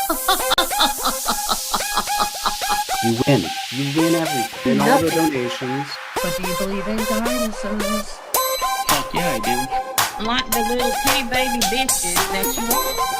You win. You win everything. And all the donations. But do you believe in dinosaurs? Fuck yeah, I do. Like the little kitty baby bitches that you are.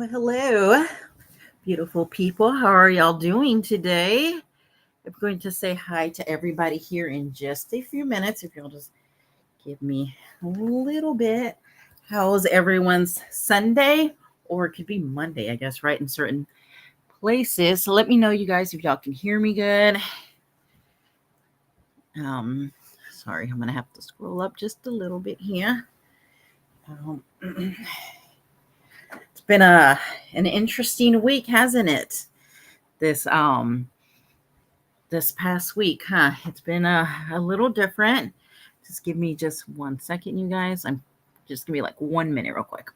Well, hello, beautiful people. How are y'all doing today? I'm going to say hi to everybody here in just a few minutes. If you'll just give me a little bit. How's everyone's Sunday? Or it could be Monday, I guess, right? In certain places. So let me know, you guys, if y'all can hear me good. Sorry, I'm going to have to scroll up just a little bit here. It's been an interesting week, hasn't it? This past week, huh? It's been a little different. Just give me just 1 second, you guys. I'm just give me like 1 minute real quick.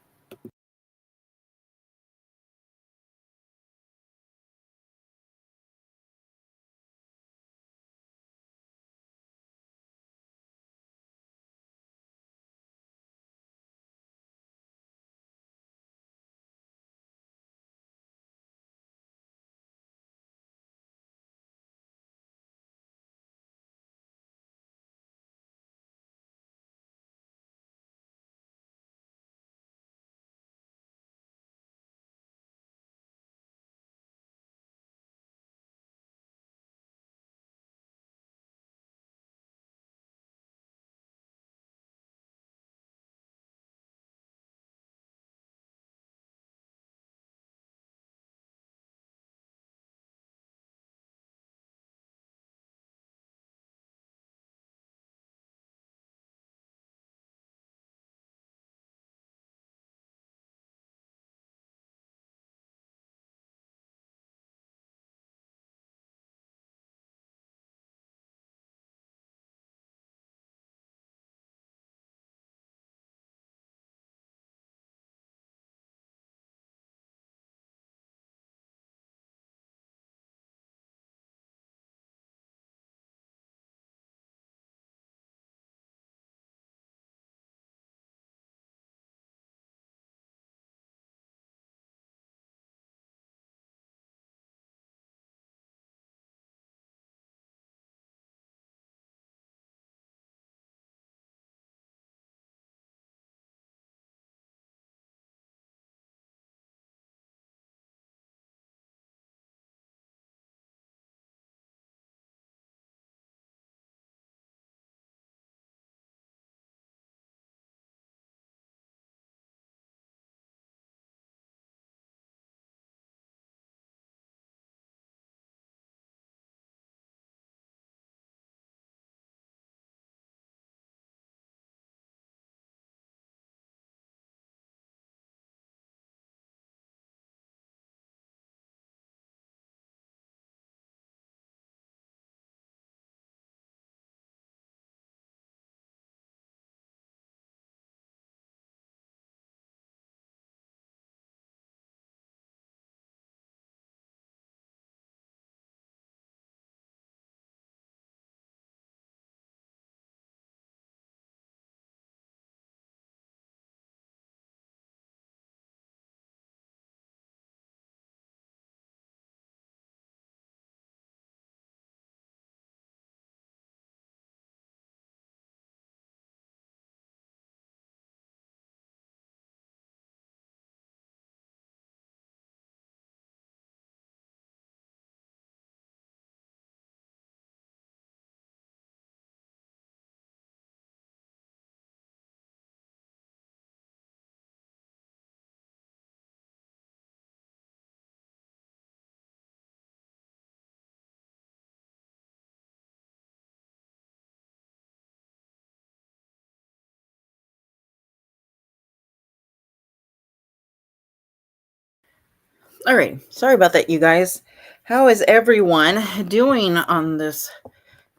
All right. Sorry about that, you guys. How is everyone doing on this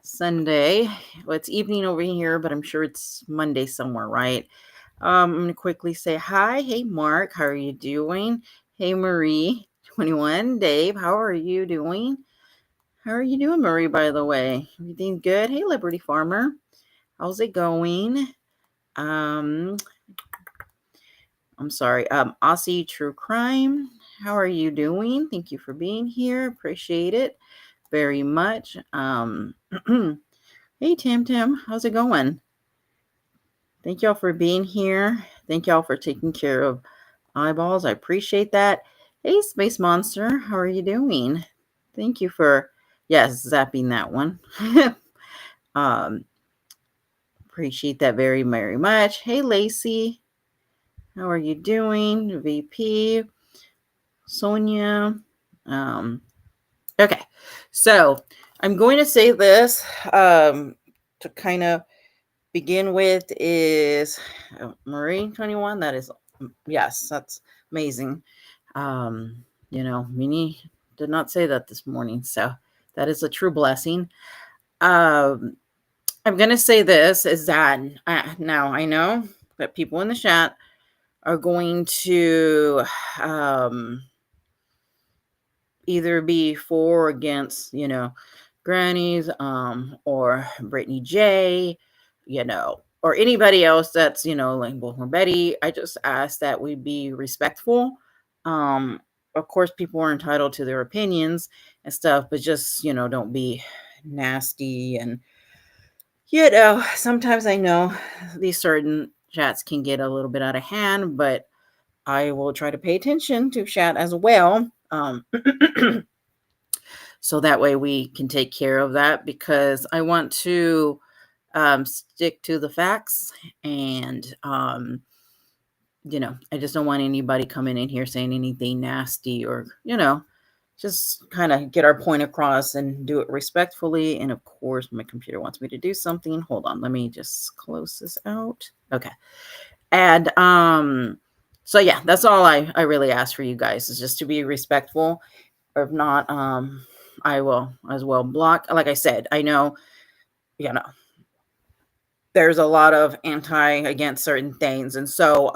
Sunday? Well, it's evening over here, but I'm sure it's Monday somewhere, right? I'm going to quickly say hi. Hey, Mark. How are you doing? Hey, Marie. 21. Dave, how are you doing? How are you doing, Marie, by the way? Everything good? Hey, Liberty Farmer. How's it going? I'm sorry. Aussie True Crime. How are you doing? Thank you for being here. Appreciate it very much. Hey, Tim. How's it going? Thank y'all for being here. Thank y'all for taking care of eyeballs. I appreciate that. Hey, Space Monster, how are you doing? Thank you for, yes, zapping that one. um, appreciate that very, very much. Hey, Lacey, how are you doing? VP, Sonia. Okay, so I'm going to say this to kind of begin with is Marie 21. That is, yes, that's amazing. Minnie did not say that this morning, so that is a true blessing. I'm going to say this is that now I know that people in the chat are going to either be for or against, grannies, or Brittany J, or anybody else that's, like, well, Betty. I just ask that we be respectful. Of course, people are entitled to their opinions and stuff, but just, don't be nasty. And, sometimes I know these certain chats can get a little bit out of hand, but I will try to pay attention to chat as well. So that way we can take care of that, because I want to stick to the facts. And, I just don't want anybody coming in here saying anything nasty, or, just kind of get our point across and do it respectfully. And of course, my computer wants me to do something. Hold on. Let me just close this out. Okay. And, so yeah, that's all I really ask for you guys, is just to be respectful. Or if not, I will as well block. Like I said, I know, there's a lot of anti against certain things. And so,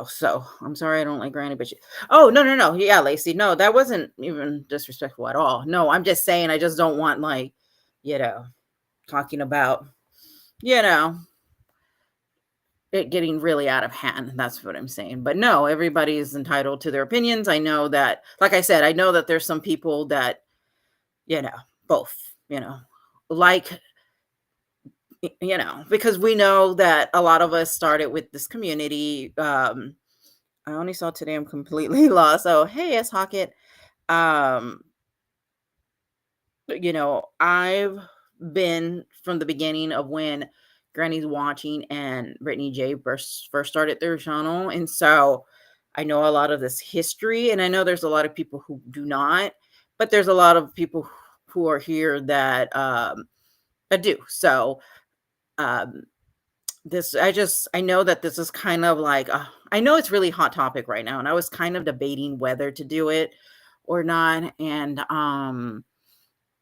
so I'm sorry I don't like Granny, but no. Yeah, Lacey. No, that wasn't even disrespectful at all. No, I'm just saying I just don't want, like, talking about, it getting really out of hand. That's what I'm saying. But no, everybody is entitled to their opinions. I know that, like I said, I know that there's some people that, both, like, because we know that a lot of us started with this community. I only saw today, I'm completely lost. So, hey, S. Hockett. I've been from the beginning of when Granny's Watching and Brittany J first started their channel. And so I know a lot of this history, and I know there's a lot of people who do not, but there's a lot of people who are here that do. So I know that this is kind of like, I know it's really hot topic right now, and I was kind of debating whether to do it or not. And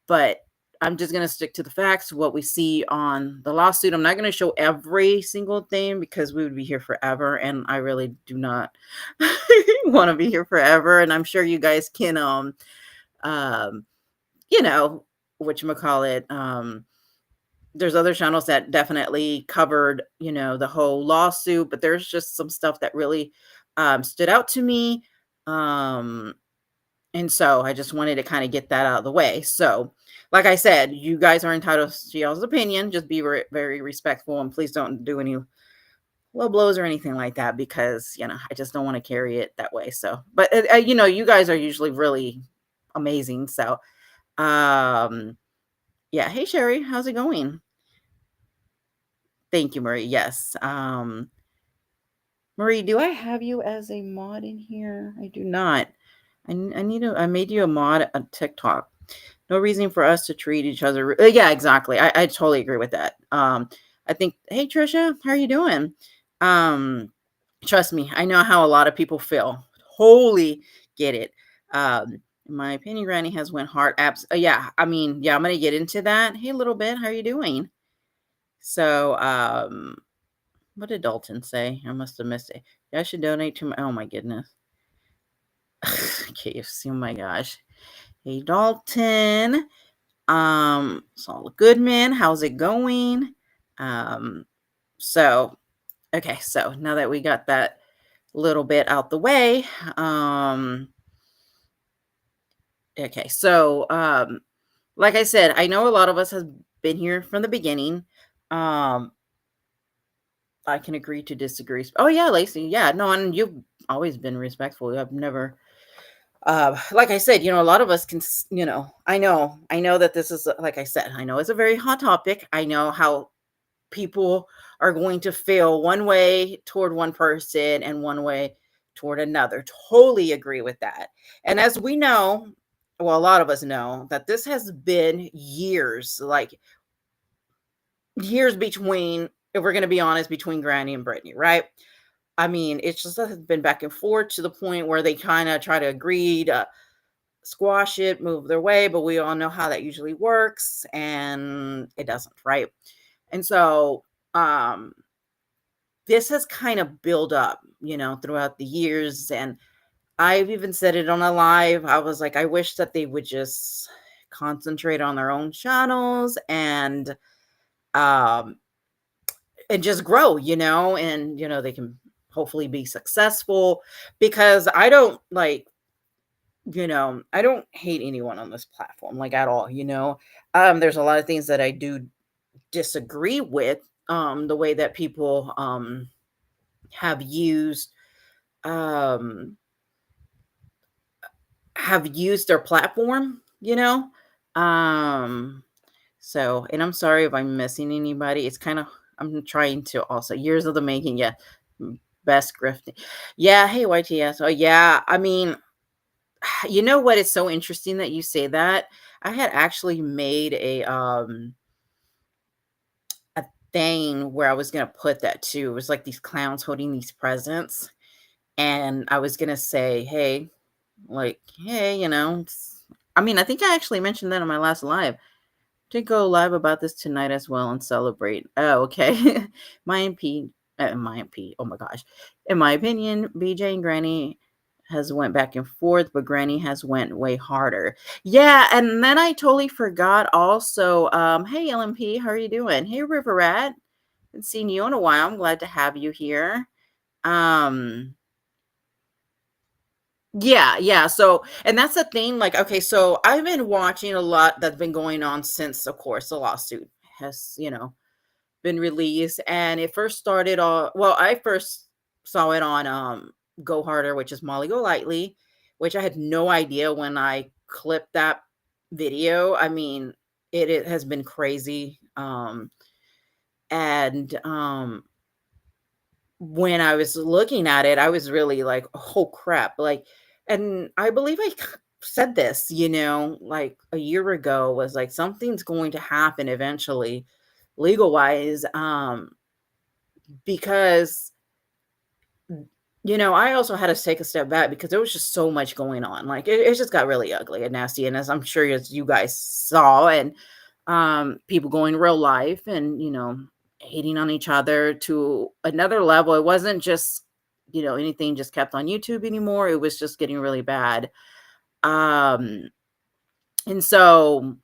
but I'm just going to stick to the facts, what we see on the lawsuit. I'm not going to show every single thing, because we would be here forever, and I really do not want to be here forever. And I'm sure you guys can whatchamacallit, there's other channels that definitely covered, the whole lawsuit, but there's just some stuff that really stood out to me. And so I just wanted to kind of get that out of the way. So, like I said, you guys are entitled to y'all's opinion. Just be very respectful, and please don't do any low blows or anything like that, because, I just don't want to carry it that way. So, but, you guys are usually really amazing. So, yeah. Hey, Sherry, how's it going? Thank you, Marie. Yes. Marie, do I have you as a mod in here? I do not. I made you a mod on TikTok. No reason for us to treat each other. Yeah, exactly. I totally agree with that. I think, hey, Trisha, how are you doing? Trust me, I know how a lot of people feel. Totally get it. In my opinion, Granny has went hard. Yeah, I'm going to get into that. Hey, little bit, how are you doing? So, what did Dalton say? I must have missed it. Yeah, I should donate to my, oh my goodness. KFC, oh my gosh. Hey, Dalton. Saul Goodman, how's it going? So, okay, so now that we got that little bit out the way, okay, so, like I said, I know a lot of us have been here from the beginning. I can agree to disagree. Oh yeah, Lacey. Yeah, no, and you've always been respectful. I've never, like I said, a lot of us can, I know that this is, like I said, I know it's a very hot topic. I know how people are going to feel one way toward one person and one way toward another. Totally agree with that. And as we know, well, a lot of us know that this has been years, like years between, if we're going to be honest, between Granny and Brittany, right? I mean, it's just has been back and forth to the point where they kind of try to agree to squash it, move their way, but we all know how that usually works and it doesn't, right? And so um this has kind of built up, throughout the years. And I've even said it on a live. I was like, I wish that they would just concentrate on their own channels um and just grow, and they can hopefully be successful, because I don't hate anyone on this platform, like, at all. There's a lot of things that I do disagree with, the way that people have used um their platform, um so, and I'm sorry if I'm missing anybody. It's kind of, I'm trying to also, years of the making. Yeah. Best grifting. Yeah. Hey, YTS. Oh yeah, I mean, you know what, it's so interesting that you say that. I had actually made a thing where I was gonna put that too. It was like these clowns holding these presents, and I was gonna say, hey, like, hey, I mean, I think I actually mentioned that on my last live. To go live about this tonight as well and celebrate. Oh, okay. my MP, my MP. Oh my gosh. In my opinion, BJ and Granny has went back and forth, but Granny has went way harder. Yeah, and then I totally forgot also. Hey LMP, how are you doing? Hey River Rat. Haven't seen you in a while. I'm glad to have you here. Um yeah, yeah. So, and that's the thing. Like, okay, so I've been watching a lot that's been going on since, of course, the lawsuit has, been released. And it first started on, well, I first saw it on Go Harder, which is Molly Golightly, which I had no idea when I clipped that video. I mean, it has been crazy. And When I was looking at it, I was really like, "Oh crap!" Like, and I believe said this, like a year ago, was like something's going to happen eventually, legal wise, because I also had to take a step back because there was just so much going on. Like it just got really ugly and nasty, and as I'm sure as you guys saw, and people going real life and hating on each other to another level. It wasn't just anything just kept on YouTube anymore. It was just getting really bad. um and so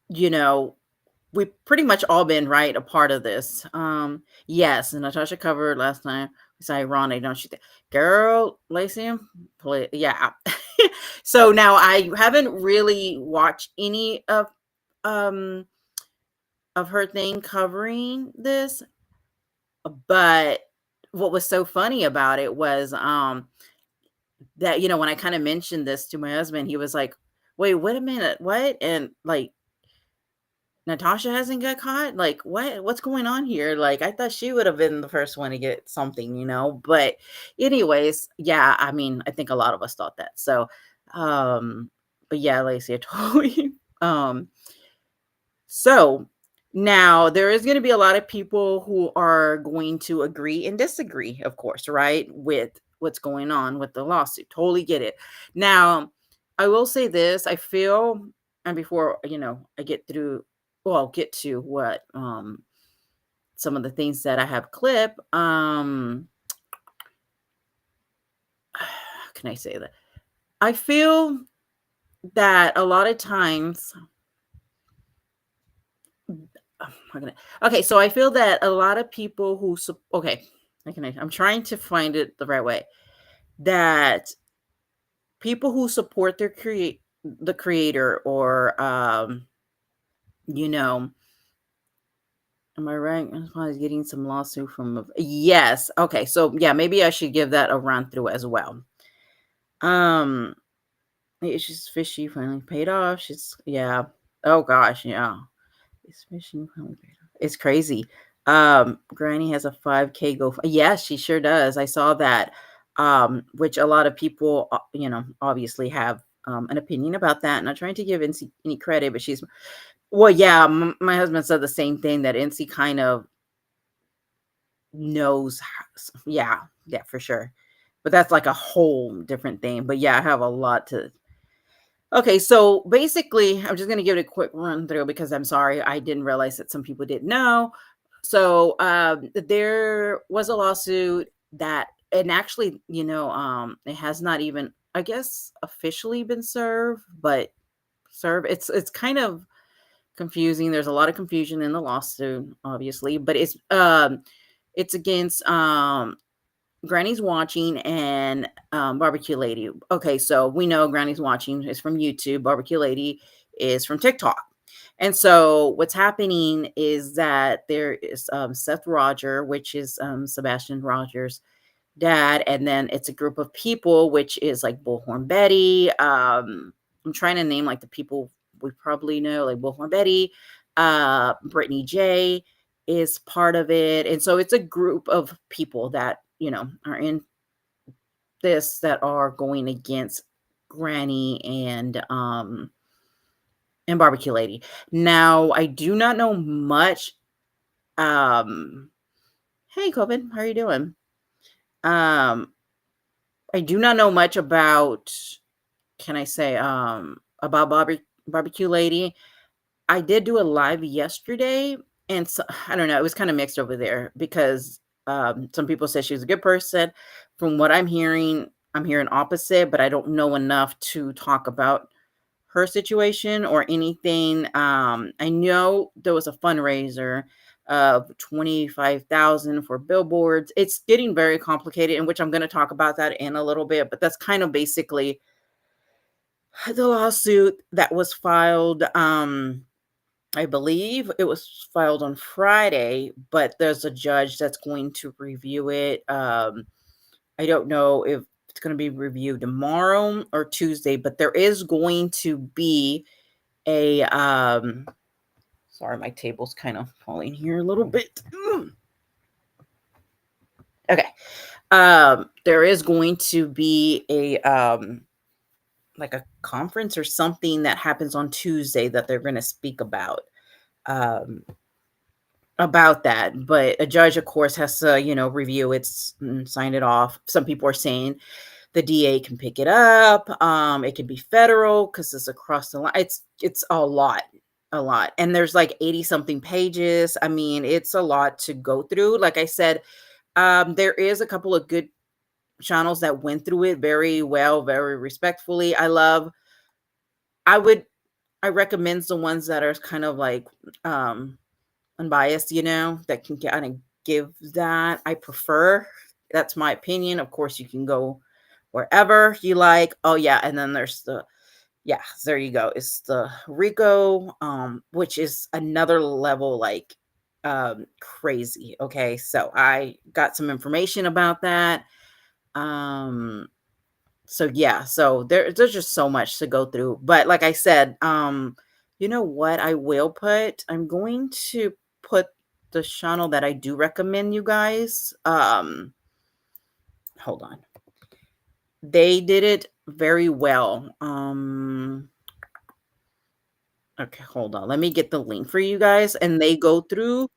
you know we pretty much all been right a part of this. Yes, and Natasha covered last time. It's ironic, don't you think? Girl, Lacey, play, yeah. So now I haven't really watched any um of her thing covering this, but what was so funny about it was that when I kind of mentioned this to my husband, he was like, "Wait, wait a minute, what?" And like, Natasha hasn't got caught? Like, what's going on here? Like, I thought she would have been the first one to get something, But anyways, yeah, I mean, I think a lot of us thought that. So, but yeah, Lacey, I totally so now there is going to be a lot of people who are going to agree and disagree, of course, right? With what's going on with the lawsuit. Totally get it. Now, I will say this, I feel, and before, I get through, well, get to what some of the things that I have clip, how can I say that? I feel that a lot of times how can okay, so I feel that a lot of people who okay, I'm trying to find it the right way. That people who support the creator, or you know Am I right? I'm probably getting some lawsuit from. Yes. Okay. So yeah, maybe I should give that a run through as well. Um, it's just fishy finally paid off. She's yeah. Oh gosh, yeah. It's fishy finally paid off. It's crazy. Granny has a 5K go. Yes, she sure does. I saw that. Which a lot of people, obviously have an opinion about that. Not trying to give NC any credit, but she's well, yeah. My husband said the same thing that NC kind of knows. Yeah, yeah, for sure. But that's like a whole different thing. But yeah, I have a lot to. Okay, so basically, I'm just going to give it a quick run through because I'm sorry, I didn't realize that some people didn't know. So there was a lawsuit that, and actually, it has not even, I guess, officially been served, but served. It's kind of confusing. There's a lot of confusion in the lawsuit, obviously, but it's against Granny's Watching and Barbecue Lady. Okay, so we know Granny's Watching is from YouTube, Barbecue Lady is from TikTok. And so what's happening is that there is Seth Roger, which is Sebastian Rogers' dad, and then it's a group of people, which is like Bullhorn Betty. I'm trying to name like the people we probably know, like Bullhorn Betty, Brittany J is part of it. And so it's a group of people that, are in this that are going against Granny and Barbecue Lady. Now, I do not know much. Hey COVID, how are you doing? I do not know much about, can I say, about Barbecue Lady. I did do a live yesterday, and so, I don't know, it was kind of mixed over there because some people said she was a good person. From what I'm hearing opposite, but I don't know enough to talk about her situation or anything. I know there was a fundraiser of 25,000 for billboards. It's getting very complicated, in which I'm going to talk about that in a little bit, but that's kind of basically the lawsuit that was filed. I believe it was filed on Friday, but there's a judge that's going to review it. I don't know if it's going to be reviewed tomorrow or Tuesday, but there is going to be a sorry, my table's kind of falling here a little bit. Okay. There is going to be a like a conference or something that happens on Tuesday that they're going to speak um about that, but a judge of course has to review it, sign it off. Some people are saying the DA can pick it up. It can be federal because it's across the line. It's a lot, and there's like 80 something pages. I mean, it's a lot to go through. Like I said, there is a couple of good channels that went through it very well, very respectfully. I recommend the ones that are kind of like unbiased, that can kind of give that. I prefer, that's my opinion. Of course, you can go wherever you like. Oh yeah, and then there's there you go. It's the RICO, which is another level, like crazy. Okay, so I got some information about that. So yeah, so there's just so much to go through. But like I said, you know what I will put? I'm going to put the channel that I do recommend you guys. Hold on. They did it very well. Okay, hold on. Let me get the link for you guys. And they go through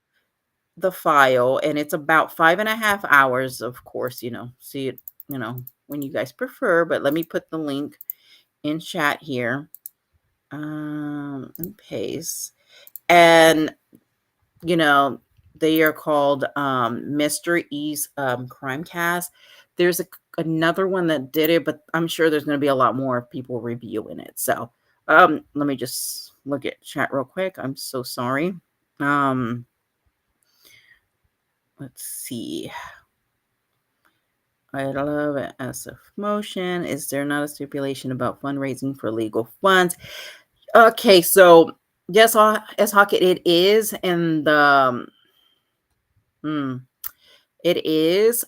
the file, and it's about 5.5 hours, of course, see it, when you guys prefer. But let me put the link in chat here. And paste. And they are called Mr. E's Crime Cast. There's another one that did it, but I'm sure there's going to be a lot more people reviewing it. So let me just look at chat real quick. I'm so sorry. Let's see. I love it as a motion. Is there not a stipulation about fundraising for legal funds? Okay, so yes, as Hawk, it is in the Hmm. It is.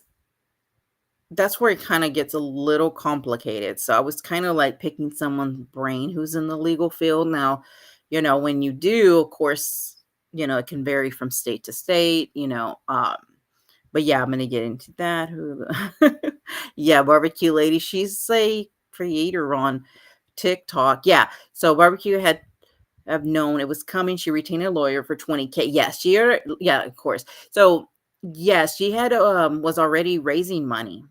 That's where it kind of gets a little complicated. So I was kind of like picking someone's brain who's in the legal field. Now, when you do, of course, it can vary from state to state, but yeah, I'm gonna get into that. Yeah, barbecue lady. She's a creator on TikTok. Yeah. So barbecue had have known it was coming. She retained a lawyer for 20K. Yes, yeah, of course. So yes, she had was already raising money.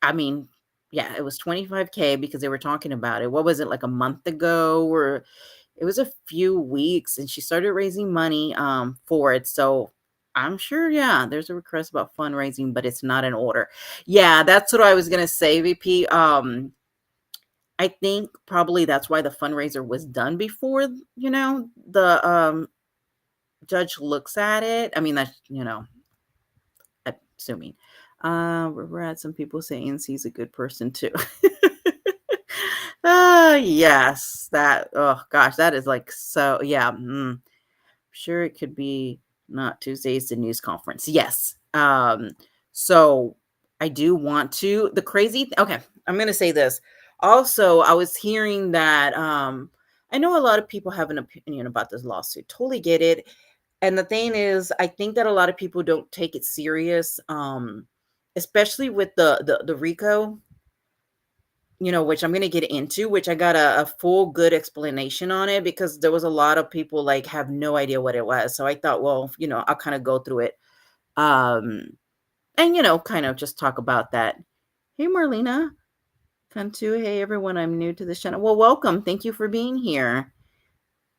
I mean, yeah, it was 25K because they were talking about it. What was it, like a month ago, or it was a few weeks, and she started raising money for it. So I'm sure, yeah, there's a request about fundraising, but it's not in order. Yeah, that's what I was gonna say, VP. I think probably that's why the fundraiser was done before, the judge looks at it. I mean, that's, assuming. We're at some people say NC's a good person too. Yes, that, oh gosh, that is like, so yeah. Sure, it could be not Tuesday's the news conference. Yes. So I do want to, the crazy, okay, I'm going to say this. Also, I was hearing that, I know a lot of people have an opinion about this lawsuit. Totally get it. And the thing is, I think that a lot of people don't take it serious, especially with the RICO, which I'm going to get into, which I got a full good explanation on it because there was a lot of people like have no idea what it was. So I thought, well, I'll kind of go through it. And, kind of just talk about that. Hey, Marlena, come to, hey, everyone, I'm new to this channel. Well, welcome. Thank you for being here.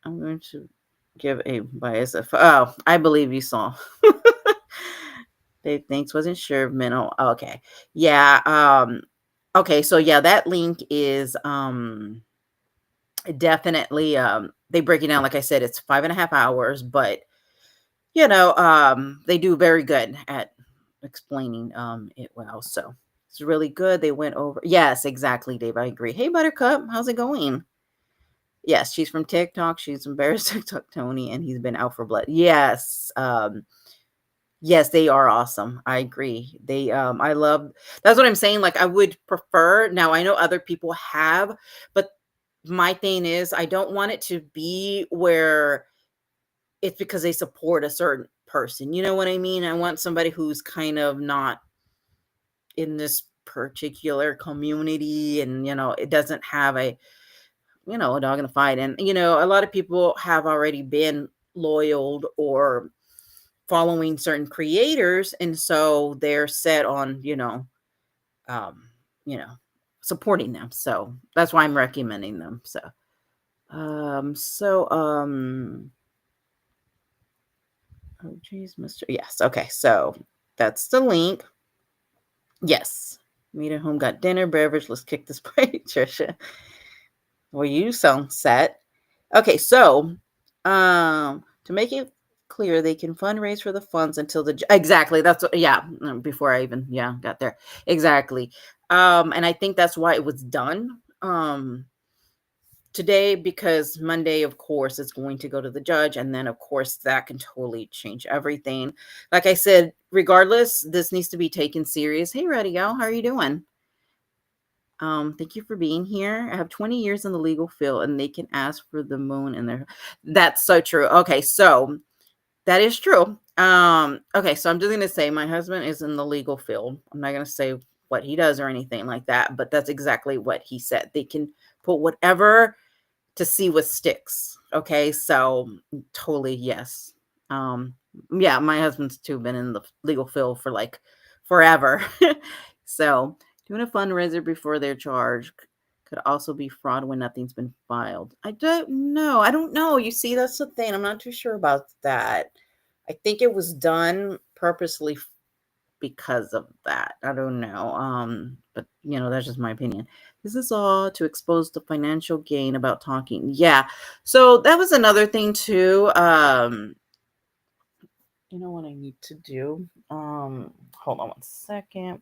I'm going to give a bias of, oh, I believe you saw. Dave thanks, wasn't sure of mental. Okay. Yeah. Okay. So yeah, that link is, definitely, they break it down. Like I said, it's 5.5 hours, but they do very good at explaining it well. So it's really good. They went over. Yes, exactly, Dave. I agree. Hey, Buttercup, how's it going? Yes, she's from TikTok. She's embarrassed TikTok Tony, and he's been out for blood. Yes. Yes, they are awesome. I agree. I love, that's what I'm saying. Like, I would prefer, now I know other people have, but my thing is, I don't want it to be where it's because they support a certain person. You know what I mean? I want somebody who's kind of not in this particular community and, it doesn't have a dog in the fight. And, a lot of people have already been loyal or following certain creators. And so they're set on, um, you know, supporting them. So that's why I'm recommending them. Oh geez, Mr. Yes. Okay. So that's the link. Yes. Meet at home, got dinner, beverage. Let's kick this break, Trisha. Well, you sound set. Okay. So, to make it clear, they can fundraise for the funds until exactly. That's what, yeah. Before I even, got there. Exactly. And I think that's why it was done. Today, because Monday, of course, is going to go to the judge, and then of course that can totally change everything. Like I said, regardless, this needs to be taken serious. Hey, Radio, how are you doing? Thank you for being here. I have 20 years in the legal field, and they can ask for the moon in their. That's so true. Okay, so that is true. Okay, so I'm just gonna say my husband is in the legal field. I'm not gonna say what he does or anything like that, but that's exactly what he said. They can put whatever to see what sticks. Okay, so totally yes. Yeah, my husband's too been in the legal field for like forever. So doing a fundraiser before they're charged could also be fraud when nothing's been filed. I don't know. I don't know. You see, that's the thing. I'm not too sure about that. I think it was done purposely because of that. I don't know. But that's just my opinion. This is all to expose the financial gain about talking. Yeah. So that was another thing too. You know what I need to do? Hold on one second.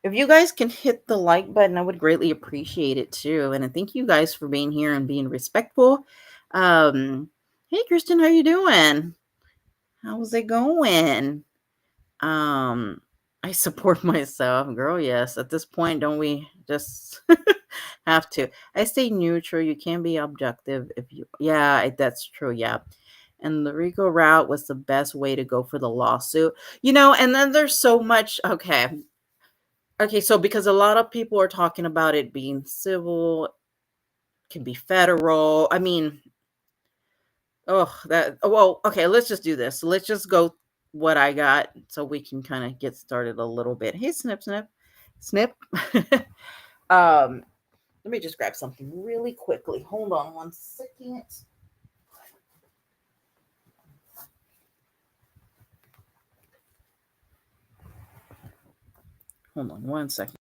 If you guys can hit the like button, I would greatly appreciate it too. And I thank you guys for being here and being respectful. Hey Kristen, how you doing? How's it going? I support myself, girl. Yes, at this point, don't we just have to? I stay neutral. You can't be objective if you. Yeah, that's true. Yeah, and the RICO route was the best way to go for the lawsuit. And then there's so much. Okay. So because a lot of people are talking about it being civil, can be federal. I mean, well, okay, let's just do this. Let's just go what I got so we can kind of get started a little bit. Hey, snip, snip, snip. um, Let me just grab something really quickly. Hold on one second. Hold on one second.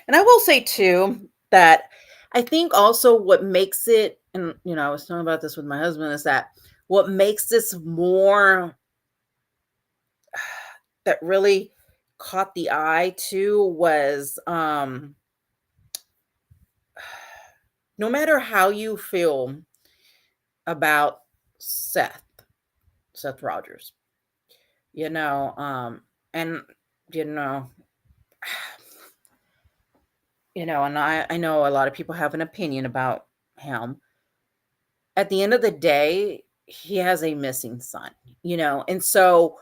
And I will say too that I think also what makes it, and I was talking about this with my husband, is that what makes this more that really caught the eye too was no matter how you feel about Seth, Seth Rogers, you know, and you know, and I know a lot of people have an opinion about him. At the end of the day, he has a missing son, and so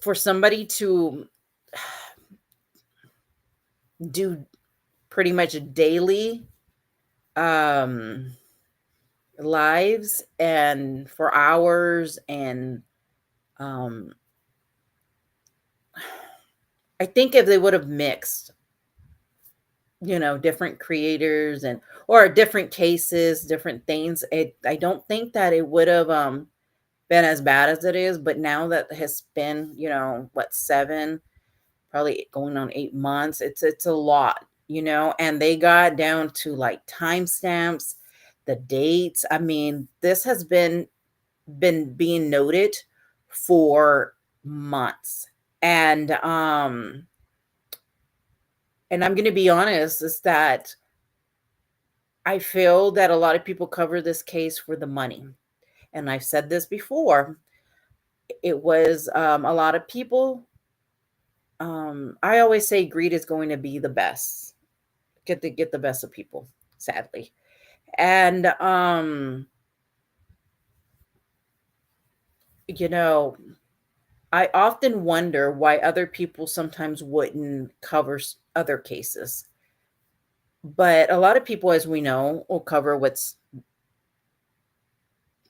for somebody to do pretty much daily um lives and for hours, and um I think if they would have mixed, different creators and or different cases, different things, I don't think that it would have been as bad as it is. But now that has been, what, 7, probably going on 8 months, it's a lot, and they got down to like timestamps, the dates. I mean, this has been being noted for months. And I'm going to be honest, is that I feel that a lot of people cover this case for the money. And I've said this before. It was a lot of people. I always say greed is going to be the best. Get the best of people, sadly. And you know, I often wonder why other people sometimes wouldn't cover other cases. But a lot of people, as we know, will cover what's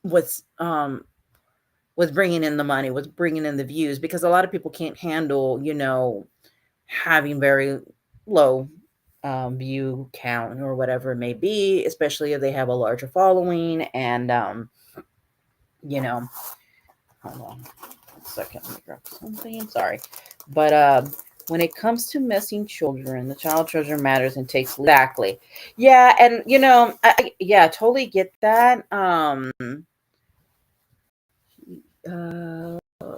was bringing in the money, was bringing in the views, because a lot of people can't handle, having very low view count or whatever it may be, especially if they have a larger following. And, you know, hold on a second. Let me grab something. Sorry. But when it comes to missing children, the child treasure matters and takes exactly. Yeah. And, yeah, totally get that.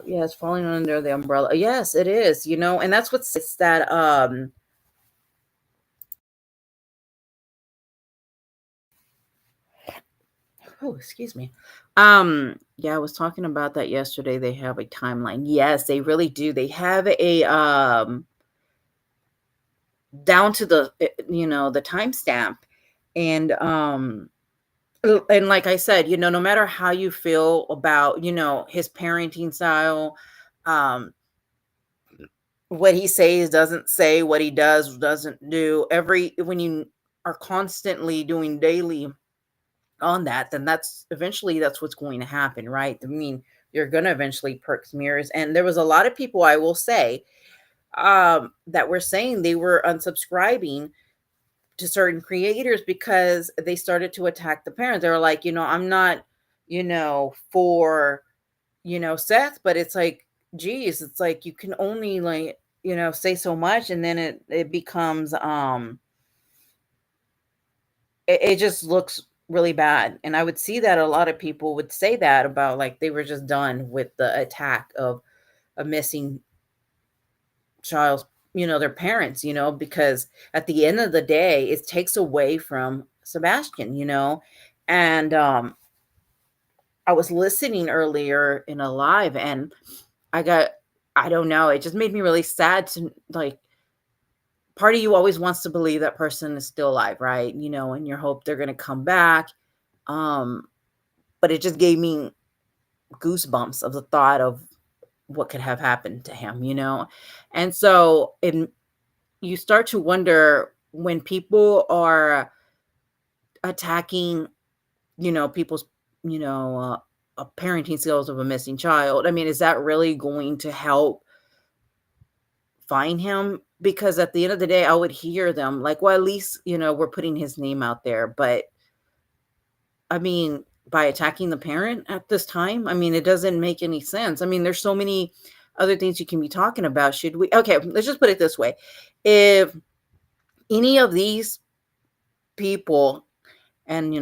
Yeah, it's falling under the umbrella. Yes, it is, and that's what's that oh, excuse me. Yeah, I was talking about that yesterday. They have a timeline. Yes, they really do. They have a down to the timestamp. And and like I said, no matter how you feel about, his parenting style, um what he says, doesn't say, what he doesn't do, when you are constantly doing daily on that, then that's what's going to happen, right? I mean, you're going to eventually perk smears. And there was a lot of people, I will say, that were saying they were unsubscribing to certain creators because they started to attack the parents. They were like, I'm not, for, Seth, but it's like, geez, it's like you can only, like, say so much, and then it becomes it just looks really bad. And I would see that a lot of people would say that about, like, they were just done with the attack of a missing child, their parents, because at the end of the day, it takes away from Sebastian, and I was listening earlier in a live, and I got, I don't know, it just made me really sad to, like, part of you always wants to believe that person is still alive, right? And you hope they're going to come back. Um, but it just gave me goosebumps of the thought of what could have happened to him. And so you start to wonder when people are attacking, people's, parenting skills of a missing child. I mean, is that really going to help find him? Because at the end of the day, I would hear them like, well, at least, we're putting his name out there. But I mean, by attacking the parent at this time, I mean, it doesn't make any sense. I mean, there's so many other things you can be talking about. Should we? Okay, let's just put it this way. If any of these people and,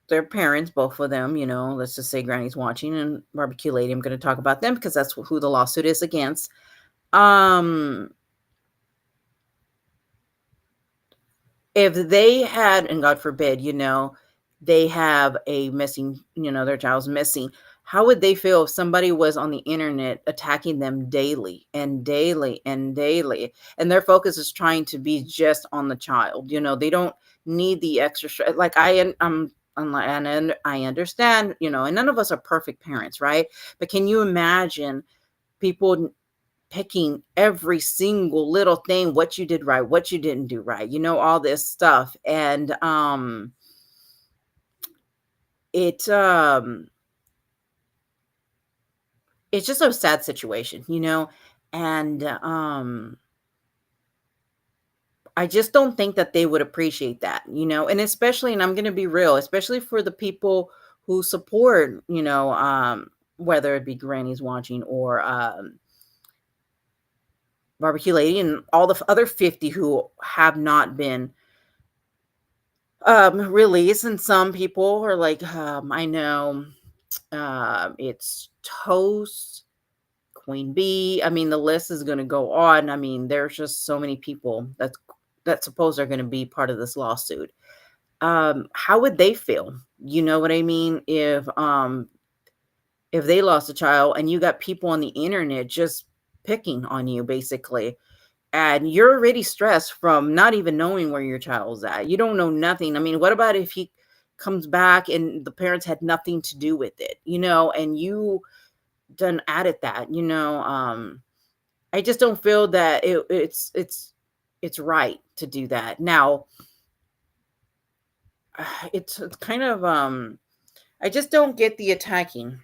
their parents, both of them, let's just say Granny's watching and Barbecue Lady, I'm going to talk about them because that's who the lawsuit is against. If they had, and God forbid, they have a missing, their child's missing, how would they feel if somebody was on the internet attacking them daily and daily and daily, and their focus is trying to be just on the child? They don't need the extra, like and I understand, and none of us are perfect parents, right? But can you imagine people picking every single little thing, what you did right, what you didn't do right, all this stuff. And it it's just a sad situation, and I just don't think that they would appreciate that, and especially, and I'm going to be real, especially for the people who support, whether it be Granny's watching or Barbecue Lady and all the other 50 who have not been released. And some people are like, I know it's Toast, Queen Bee. I mean, the list is going to go on. I mean, there's just so many people that suppose are going to be part of this lawsuit. How would they feel? You know what I mean? If they lost a child and you got people on the internet just picking on you, basically, and you're already stressed from not even knowing where your child's at. You don't know nothing. I mean, what about if he comes back and the parents had nothing to do with it, and you done added that, I just don't feel that it's right to do that. Now, it's kind of, I just don't get the attacking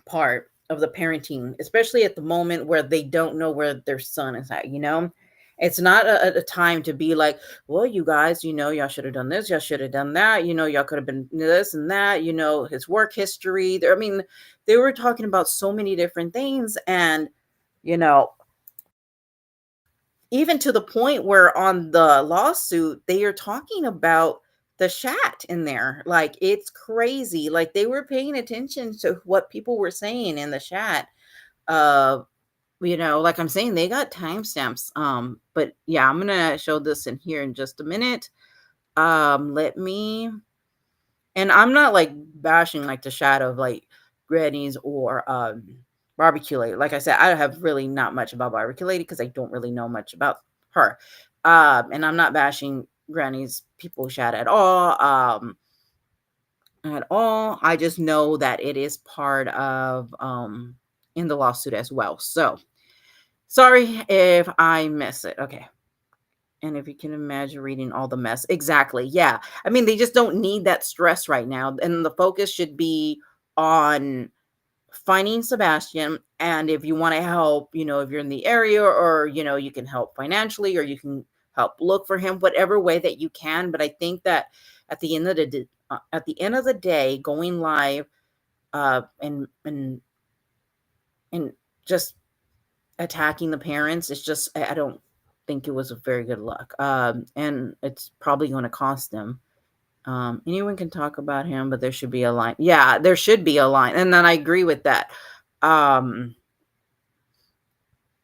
part of the parenting, especially at the moment where they don't know where their son is at. It's not a time to be like, well, you guys, y'all should have done this, y'all should have done that, y'all could have been this and that, his work history there. I mean, they were talking about so many different things, and even to the point where on the lawsuit they are talking about the chat in there. Like, it's crazy. Like, they were paying attention to what people were saying in the chat. Like I'm saying, they got timestamps. But yeah, I'm gonna show this in here in just a minute. Let me, and I'm not like bashing like the chat of like Granny's or Barbecue Lady. Like I said, I have really not much about Barbecue Lady because I don't really know much about her. And I'm not bashing Granny's people chat at all. I just know that it is part of in the lawsuit as well. So sorry if I miss it. Okay. And if you can imagine reading all the mess. Exactly. Yeah. I mean, they just don't need that stress right now. And the focus should be on finding Sebastian. And if you want to help, if you're in the area, or, you can help financially, or you can help look for him, whatever way that you can. But I think that at the end of the day, going live and just attacking the parents, it's just, I don't think it was a very good look. And it's probably going to cost them. Anyone can talk about him, but there should be a line. Yeah, there should be a line. And then I agree with that.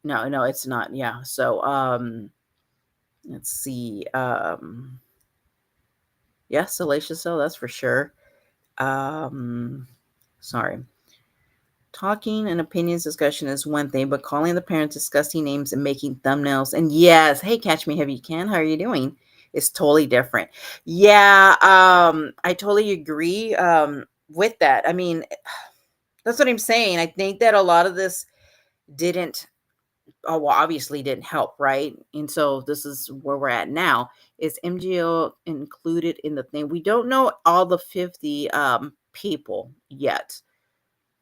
No, it's not. Yeah. So let's see. Yeah, salacious though, that's for sure. Um Sorry. Talking and opinions discussion is one thing, but calling the parents disgusting names and making thumbnails and yes, hey, catch me if you can. How are you doing? Is totally different. Yeah, I totally agree with that. I mean, that's what I'm saying. I think that a lot of this didn't well, obviously didn't help, right? And so this is where we're at now. Is MGO included in the thing? We don't know all the 50 people yet.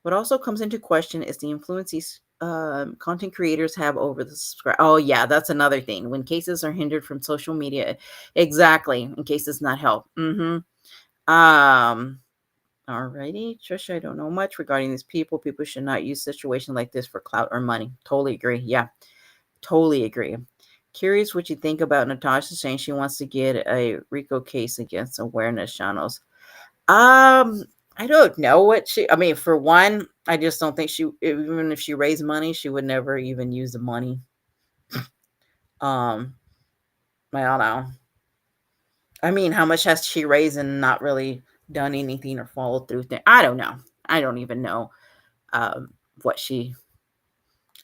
What also comes into question is the influence these content creators have over the subscribe. Oh yeah, that's another thing. When cases are hindered from social media, exactly. In cases not help. Alrighty, Trisha. I don't know much regarding these people. People should not use situation like this for clout or money. Totally agree. Yeah, totally agree. Curious what you think about Natasha saying she wants to get a RICO case against awareness channels. I don't know what I mean, for one, I just don't think even if she raised money, she would never even use the money. Um, I don't know. I mean, how much has she raised and not really done anything or followed through? I don't know. I don't even know what she.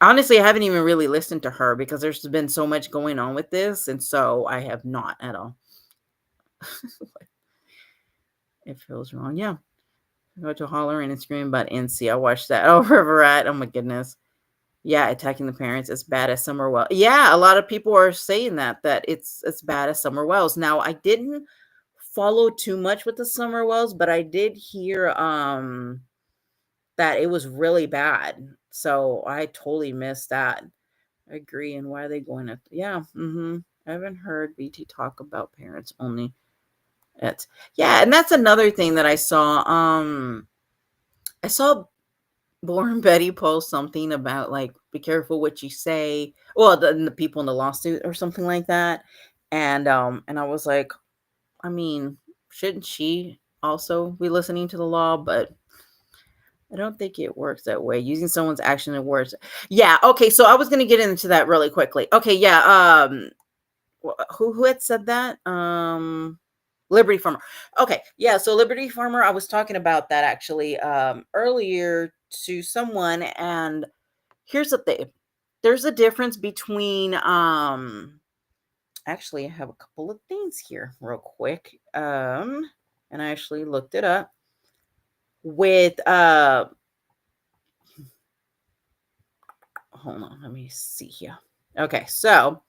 Honestly, I haven't even really listened to her because there's been so much going on with this, and so I have not at all. It feels wrong. Yeah. Go to hollering and screaming about NC. I watched that. Oh, River Rat. Oh my goodness. Yeah, attacking the parents as bad as Summer Wells. Yeah, a lot of people are saying that it's as bad as Summer Wells. Now, I didn't follow too much with the Summer Wells, but I did hear that it was really bad. So I totally missed that. I agree. And why are they going up? Yeah. I haven't heard BT talk about parents only. It's yeah, and that's another thing that I saw. I saw Born Betty post something about like be careful what you say. Well, the people in the lawsuit or something like that. And I was like, I mean, shouldn't she also be listening to the law? But I don't think it works that way. Using someone's action and words. Yeah, okay. So I was gonna get into that really quickly. Okay, yeah. Who had said that? Liberty Farmer. Okay, yeah. So Liberty Farmer, I was talking about that actually earlier to someone, and here's the thing. There's a difference between actually I have a couple of things here real quick. And I actually looked it up with hold on, let me see here. Okay, so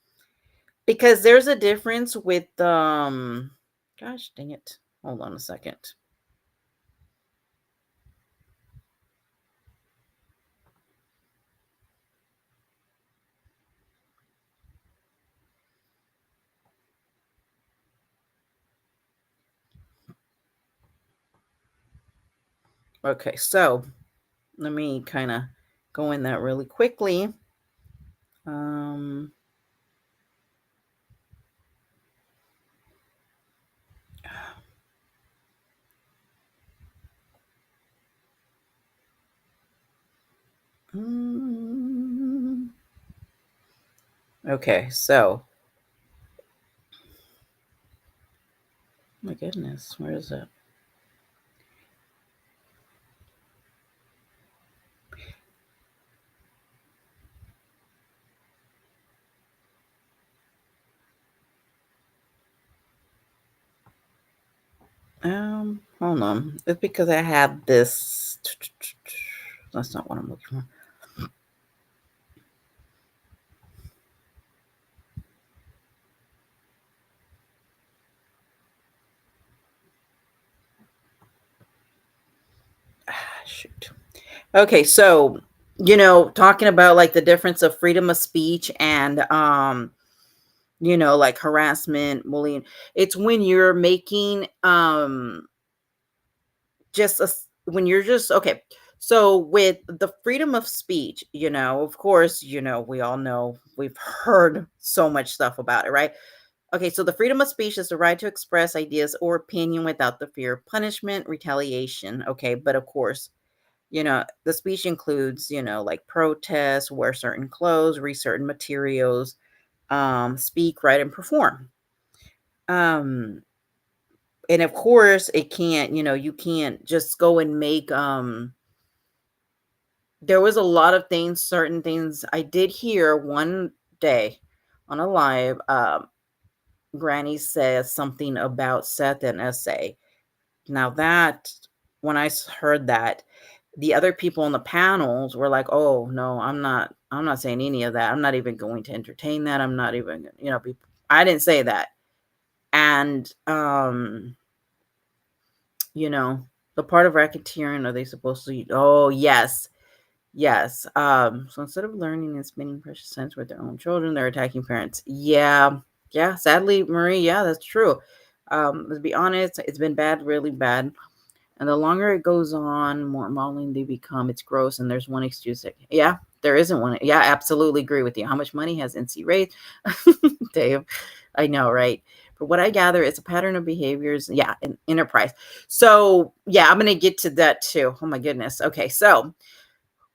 because there's a difference with gosh dang it. Hold on a second. Okay, so let me kind of go in that really quickly. Um, okay, so my goodness, where is it? Hold on. It's because I have this. That's not what I'm looking for. Shoot. Okay, so talking about like the difference of freedom of speech and like harassment, bullying. It's when you're making just when you're just okay. So with the freedom of speech, of course, we all know we've heard so much stuff about it, right? Okay, so the freedom of speech is the right to express ideas or opinion without the fear of punishment, retaliation. Okay, but of course, The speech includes, like protests, wear certain clothes, read certain materials, speak, write, and perform. Um, and of course, it can't, you can't just go and make. There was a lot of things, certain things I did hear one day on a live. Granny says something about Seth and SA. Now that when heard that, the other people on the panels were like, "Oh no, I'm not saying any of that. I'm not even going to entertain that. I'm not even, I didn't say that." And the part of racketeering, are they supposed to? Oh yes, yes. So instead of learning and spending precious times with their own children, they're attacking parents. Yeah, yeah. Sadly, Marie, yeah, that's true. Let's be honest, it's been bad, really bad. And the longer it goes on, more modeling they become. It's gross, and there's one excuse. Yeah, there isn't one. Yeah, absolutely agree with you. How much money has NC raised? Dave, I know, right? But what I gather, it's a pattern of behaviors. Yeah, an enterprise. So yeah, I'm gonna get to that too. Oh my goodness. Okay, so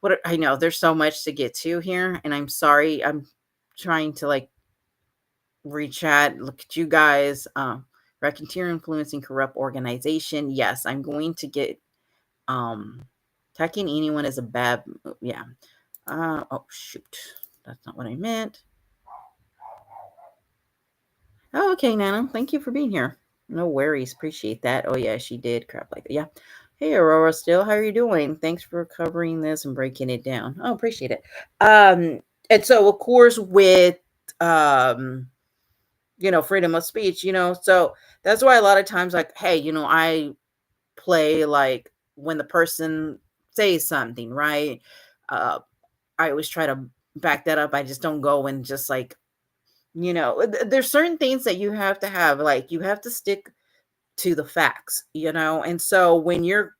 what I know, there's so much to get to here, and I'm sorry. I'm trying to reach out. Look at you guys. Racketeer influencing corrupt organization. Yes, I'm going to get attacking anyone is a bad, yeah. Oh shoot, that's not what I meant. Oh, okay, Nana, thank you for being here. No worries, appreciate that. Oh yeah, she did crap like that. Yeah. Hey Aurora, still, how are you doing? Thanks for covering this and breaking it down. Oh, appreciate it. And so of course with freedom of speech, so that's why a lot of times, like, hey, I play like when the person says something, right? I always try to back that up. I just don't go and just there's certain things that you have to have, like you have to stick to the facts, and so when you're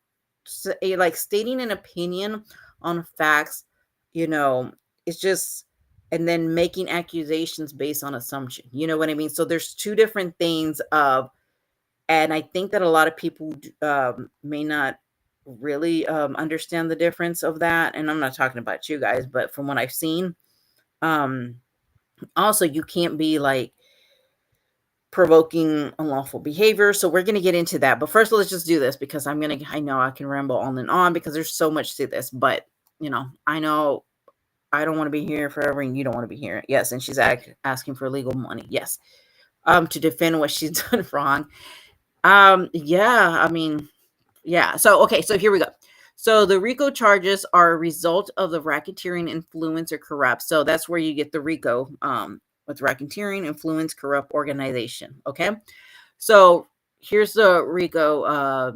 like stating an opinion on facts, you know, it's just, and then making accusations based on assumption, you know what I mean? So there's two different things of, and I think that a lot of people may not really understand the difference of that. And I'm not talking about you guys, but from what I've seen, um, also you can't be like provoking unlawful behavior. So we're going to get into that. But first, let's just do this because I know I can ramble on and on because there's so much to this. But, I know I don't want to be here forever and you don't want to be here. Yes. And she's asking for legal money. Yes. To defend what she's done wrong. Yeah. I mean, yeah. So, okay. So here we go. So the RICO charges are a result of the racketeering, influence, or corrupt. So that's where you get the RICO, with racketeering, influence, corrupt organization. Okay. So here's the RICO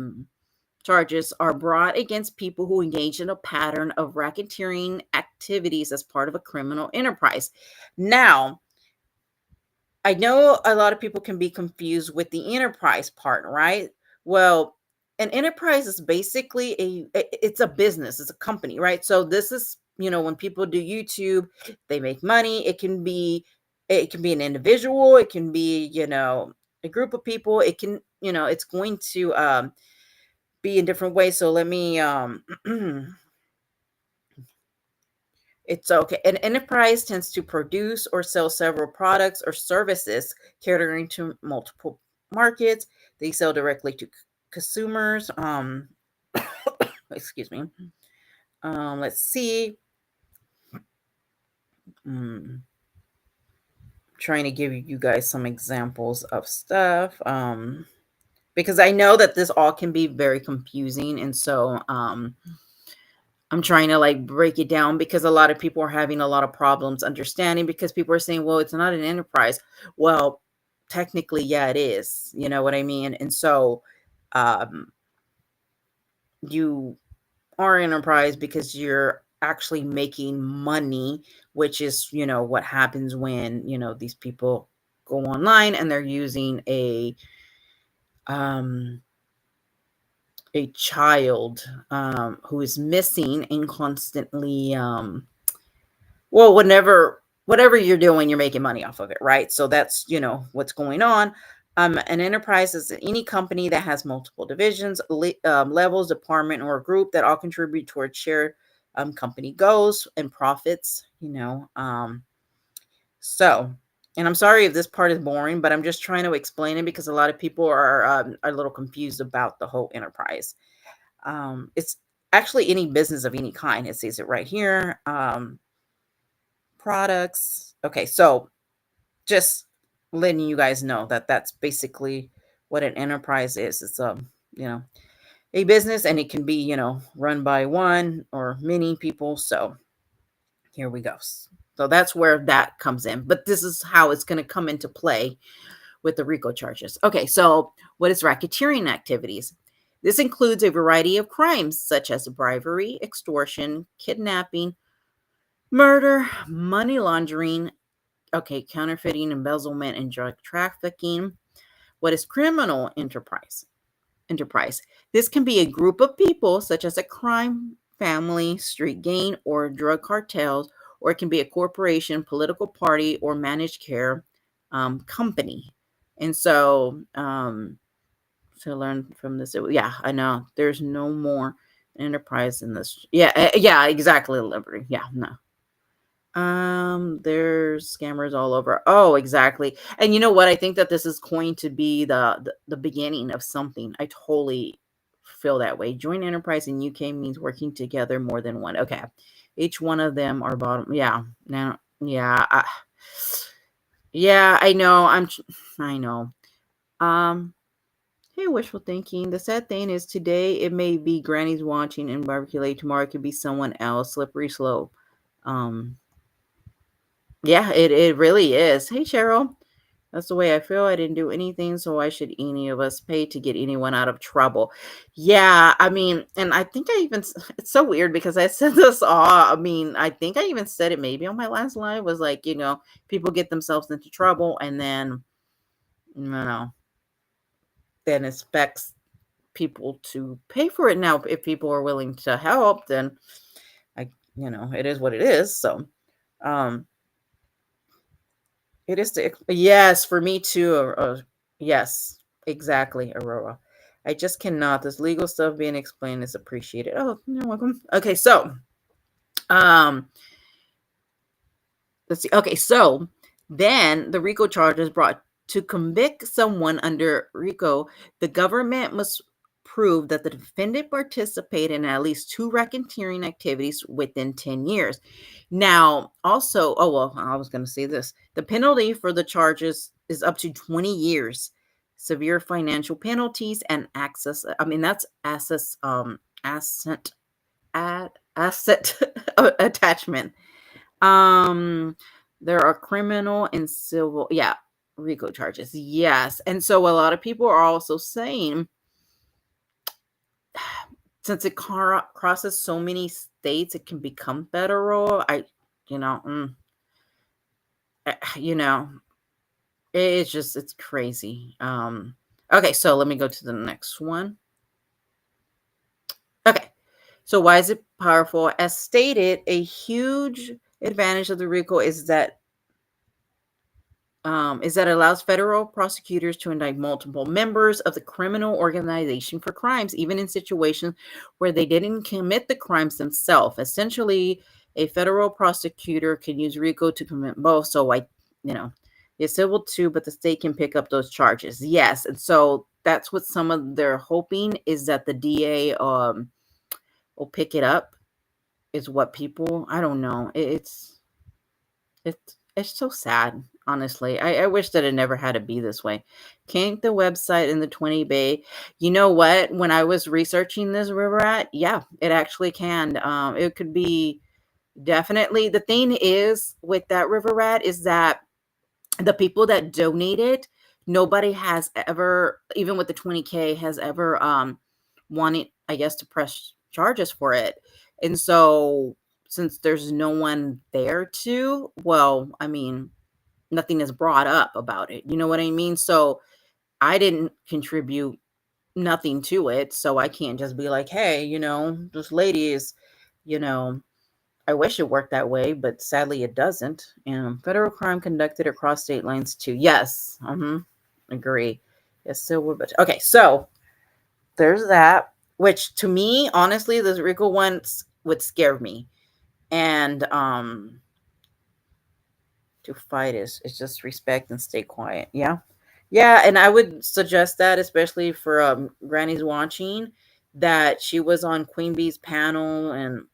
charges are brought against people who engage in a pattern of racketeering activities as part of a criminal enterprise. Now, I know a lot of people can be confused with the enterprise part, right? Well, an enterprise is basically it's a business, it's a company, right? So this is, when people do YouTube, they make money. It can be an individual, it can be, a group of people. It can, it's going to be in different ways. So let me it's okay. An enterprise tends to produce or sell several products or services catering to multiple markets. They sell directly to consumers. Excuse me. Let's see. Trying to give you guys some examples of stuff. Because I know that this all can be very confusing, and so I'm trying to break it down because a lot of people are having a lot of problems understanding because people are saying, well, it's not an enterprise. Well, technically, yeah, it is. You know what I mean? And so you are an enterprise because you're actually making money, which is, what happens when, these people go online and they're using a child who is missing and constantly well, whatever you're doing, you're making money off of it, right? So that's, what's going on. An enterprise is any company that has multiple divisions, levels, department, or a group that all contribute towards shared company goals and profits. So, and I'm sorry if this part is boring, but I'm just trying to explain it because a lot of people are a little confused about the whole enterprise. It's actually any business of any kind. It says it right here. Products. Okay, so just letting you guys know that that's basically what an enterprise is. It's a business, and it can be run by one or many people. So here we go. So that's where that comes in. But this is how it's going to come into play with the RICO charges. Okay, so what is racketeering activities? This includes a variety of crimes such as bribery, extortion, kidnapping, murder, money laundering, counterfeiting, embezzlement, and drug trafficking. What is criminal enterprise? This can be a group of people such as a crime family, street gang, or drug cartels, or it can be a corporation, political party, or managed care company. And so, to learn from this, yeah, I know there's no more enterprise in this. Yeah, exactly, Liberty. Yeah, no. There's scammers all over. Oh, exactly. And you know what? I think that this is going to be the beginning of something. I totally feel that way. Joint enterprise in UK means working together more than one. Okay. Each one of them are bottom. Yeah. Now, yeah. Yeah, I know. I know. Um, Hey, wishful thinking. The sad thing is today it may be granny's watching and barbecue late. Tomorrow it could be someone else. Slippery slope. Um, Yeah, it really is. Hey, Cheryl. That's the way I feel. I didn't do anything, so why should any of us pay to get anyone out of trouble? Yeah, I mean, and I think I even, it's so weird because I said this all, I mean, I think I even said it maybe on my last live was like, people get themselves into trouble and then, then expects people to pay for it. Now, if people are willing to help, then it is what it is. So, um, it is yes, for me too. Yes, exactly, Aurora. I just cannot. This legal stuff being explained is appreciated. Oh, you're welcome. Okay, so um, let's see. Okay, so then the RICO charge is brought to convict someone under RICO. The government must prove that the defendant participated in at least two racketeering activities within 10 years. Now, also, oh, well, I was going to say this. The penalty for the charges is up to 20 years, severe financial penalties, and access. I mean, that's asset attachment. Um, there are criminal and civil, yeah, RICO charges. Yes. And so a lot of people are also saying, since it crosses so many states, it can become federal. You know, mm, you know, it's crazy. Okay, so let me go to the next one. Okay, so why is it powerful? As stated, a huge advantage of the RICO is that it allows federal prosecutors to indict multiple members of the criminal organization for crimes, even in situations where they didn't commit the crimes themselves. Essentially, a federal prosecutor can use RICO to commit both. So, it's civil too, but the state can pick up those charges. Yes, and so that's what some of they're hoping is that the DA will pick it up. Is what people I don't know. It's so sad, honestly. I wish that it never had to be this way. Can't the website in the 20 Bay? You know what? When I was researching this river rat, yeah, it actually can. It could be definitely. The thing is with that river rat is that the people that donated, nobody has ever, even with the 20K, has ever wanted, I guess, to press charges for it. And so since there's no one there to, well, I mean, nothing is brought up about it. You know what I mean? So I didn't contribute nothing to it. So I can't just be like, hey, this lady is, you know, I wish it worked that way, but sadly it doesn't. And federal crime conducted across state lines too. Yes. Agree. Yes, silver, but okay. So there's that. Which to me, honestly, this RICO one would scare me. And to fight is just respect and stay quiet. Yeah. Yeah, and I would suggest that, especially for grannies watching, that she was on Queen Bee's panel and,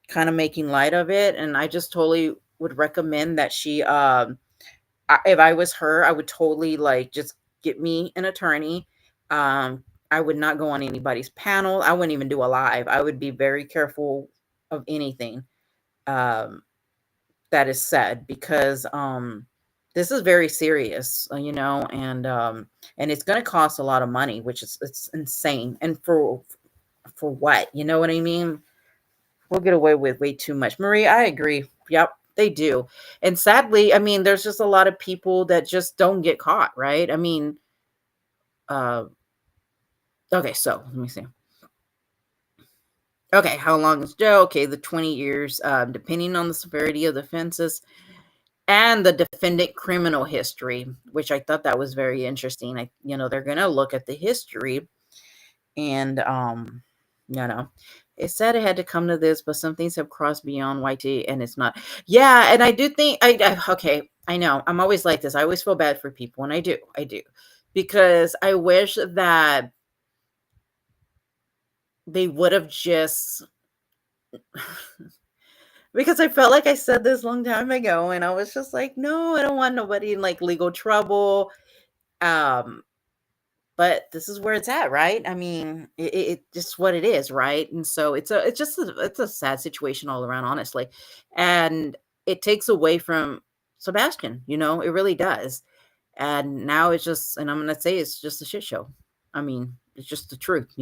kind of making light of it. And I just totally would recommend that she if I was her, I would totally like just get me an attorney. I would not go on anybody's panel. I wouldn't even do a live. I would be very careful of anything um that is said, because this is very serious, and it's going to cost a lot of money, which is it's insane. And for what, you know what I mean? We'll get away with way too much. Marie, I agree. Yep, they do. And sadly, I mean, there's just a lot of people that just don't get caught, right? I mean, uh okay, so let me see. Okay, how long is jail? Okay, the 20 years, depending on the severity of the offenses and the defendant criminal history, which I thought that was very interesting. They're going to look at the history, and it said it had to come to this, but some things have crossed beyond YT, and it's not. Yeah, and I do think okay, I know. I'm always like this. I always feel bad for people, and I do. Because I wish that they would have just because I felt like I said this long time ago, and I was just like, no, I don't want nobody in like legal trouble. Um, but this is where it's at, right? I mean, it just what it is, right? And so it's a sad situation all around, honestly, and it takes away from Sebastian. It really does. And now it's just, and I'm gonna say it's just a shit show. I mean, it's just the truth.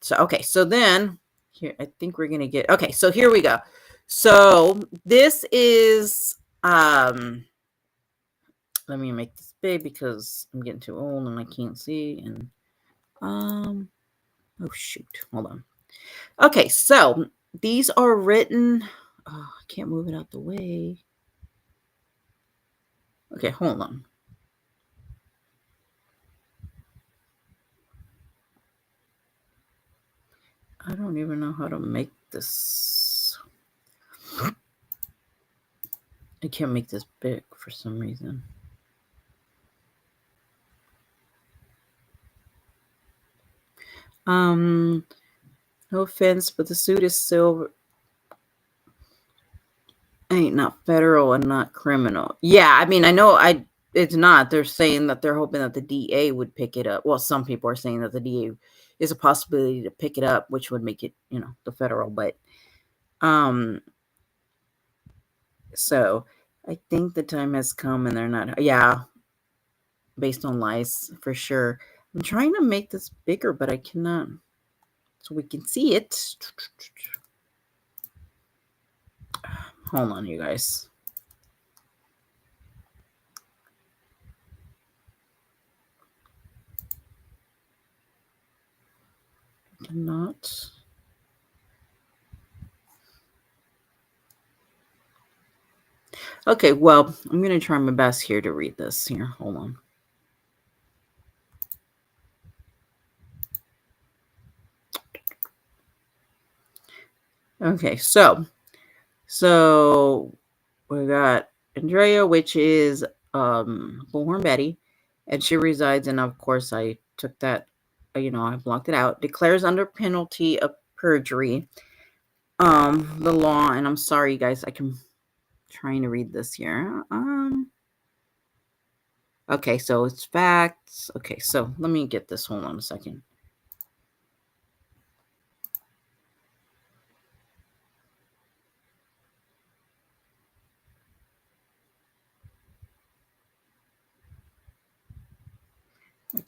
So okay, so then here I think we're gonna get okay. So here we go. So this is let me make this big because I'm getting too old and I can't see. And oh shoot, hold on. Okay, so these are written. Oh, I can't move it out the way. Okay, hold on. I don't even know how to make this. I can't make this big for some reason. No offense, but the suit is still ain't not federal and not criminal. Yeah, I mean, I know it's not. They're saying that they're hoping that the DA would pick it up. Well, some people are saying that the DA is a possibility to pick it up, which would make it, the federal. But so I think the time has come and they're not, yeah, based on lies for sure. I'm trying to make this bigger, but I cannot, so we can see it. Hold on, you guys. Cannot. Okay, well, I'm going to try my best here to read this here. Hold on. Okay, so we got Andrea, which is Bullhorn Betty, and she resides, and of course I took that, I blocked it out. Declares under penalty of perjury the law, and I'm sorry, you guys, I'm trying to read this here. Okay, so it's facts. Okay, so let me get this. Hold on a second.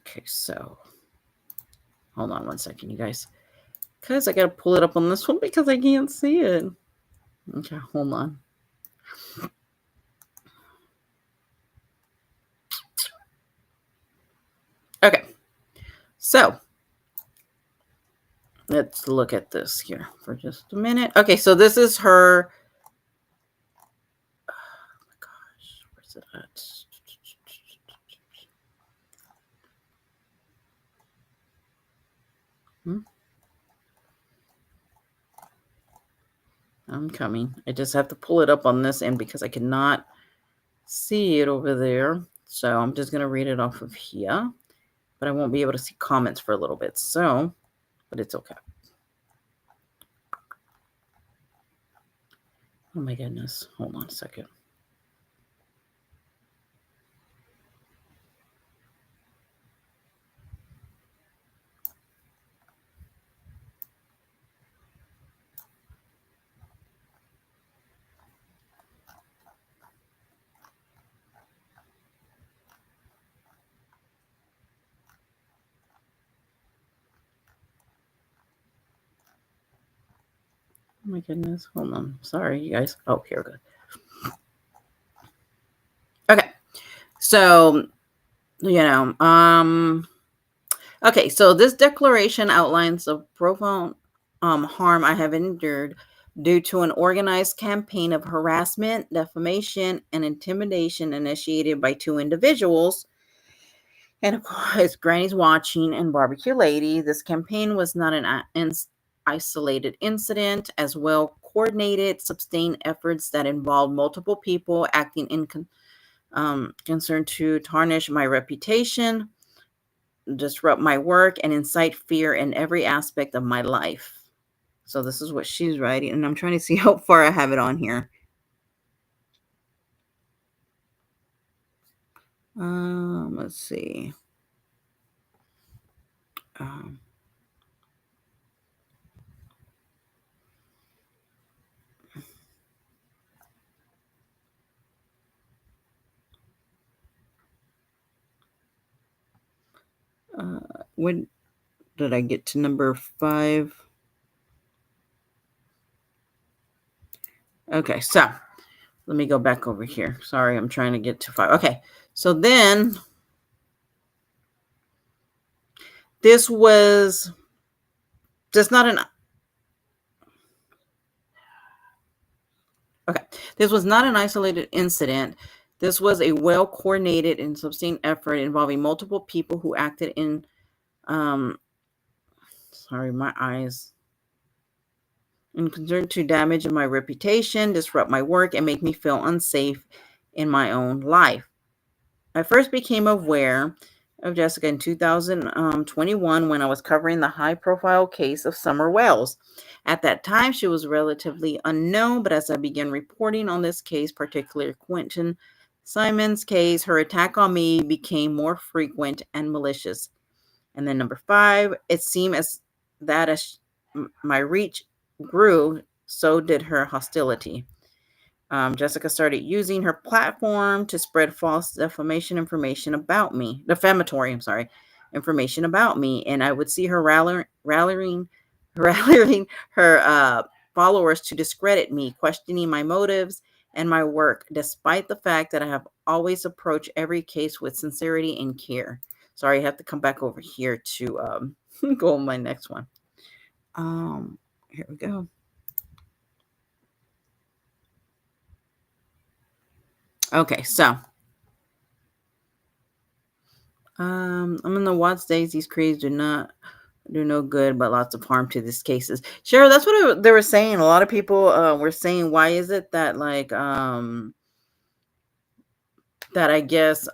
Okay, so hold on one second, you guys. Because I got to pull it up on this one because I can't see it. Okay, hold on. Okay, so let's look at this here for just a minute. Okay, so this is her. Oh my gosh, where's it at? I'm coming. I just have to pull it up on this end because I cannot see it over there. So I'm just going to read it off of here. But I won't be able to see comments for a little bit. So, but it's okay. Oh my goodness. Hold on a second. Oh my goodness. Hold on. Sorry, you guys. Oh, here we go. Okay. So, okay, so this declaration outlines the profound harm I have endured due to an organized campaign of harassment, defamation, and intimidation initiated by two individuals. And of course, Granny's Watching and Barbecue Lady. This campaign was not an isolated incident, as well coordinated, sustained efforts that involved multiple people acting in concern to tarnish my reputation, disrupt my work, and incite fear in every aspect of my life. So this is what she's writing, and I'm trying to see how far I have it on here. Let's see. When did I get to number 5? Okay, so let me go back over here. Sorry, I'm trying to get to 5. Okay, so then this was just not an This was not an isolated incident. This was a well-coordinated and sustained effort involving multiple people who acted in sorry, my eyes. In concern to damage my reputation, disrupt my work, and make me feel unsafe in my own life. I first became aware of Jessica in 2021 when I was covering the high-profile case of Summer Wells. At that time, she was relatively unknown, but as I began reporting on this case, particularly Quentin Simon's case, her attack on me became more frequent and malicious. And then number 5, it seemed as my reach grew, so did her hostility. Jessica started using her platform to spread false defamatory information about me, and I would see her rallying her followers to discredit me, questioning my motives and my work, despite the fact that I have always approached every case with sincerity and care. Sorry, I have to come back over here to go on my next one. Here we go. Okay, so I'm in the watch days. These creeds do no good, but lots of harm to these cases. Cheryl, that's what they were saying. A lot of people were saying, why is it that that I guess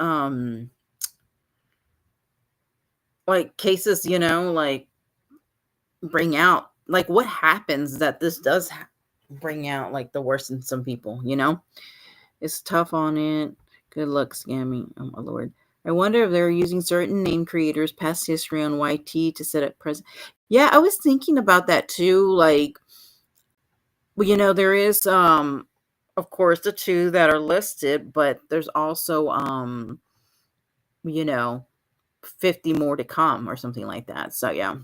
like cases, bring out what happens that this does bring out the worst in some people. It's tough on it. Good luck scamming. Oh my lord. I wonder if they're using certain name creators' past history on YT to set up present. Yeah, I was thinking about that too. There is of course the 2 that are listed, but there's also 50 more to come or something like that. So yeah.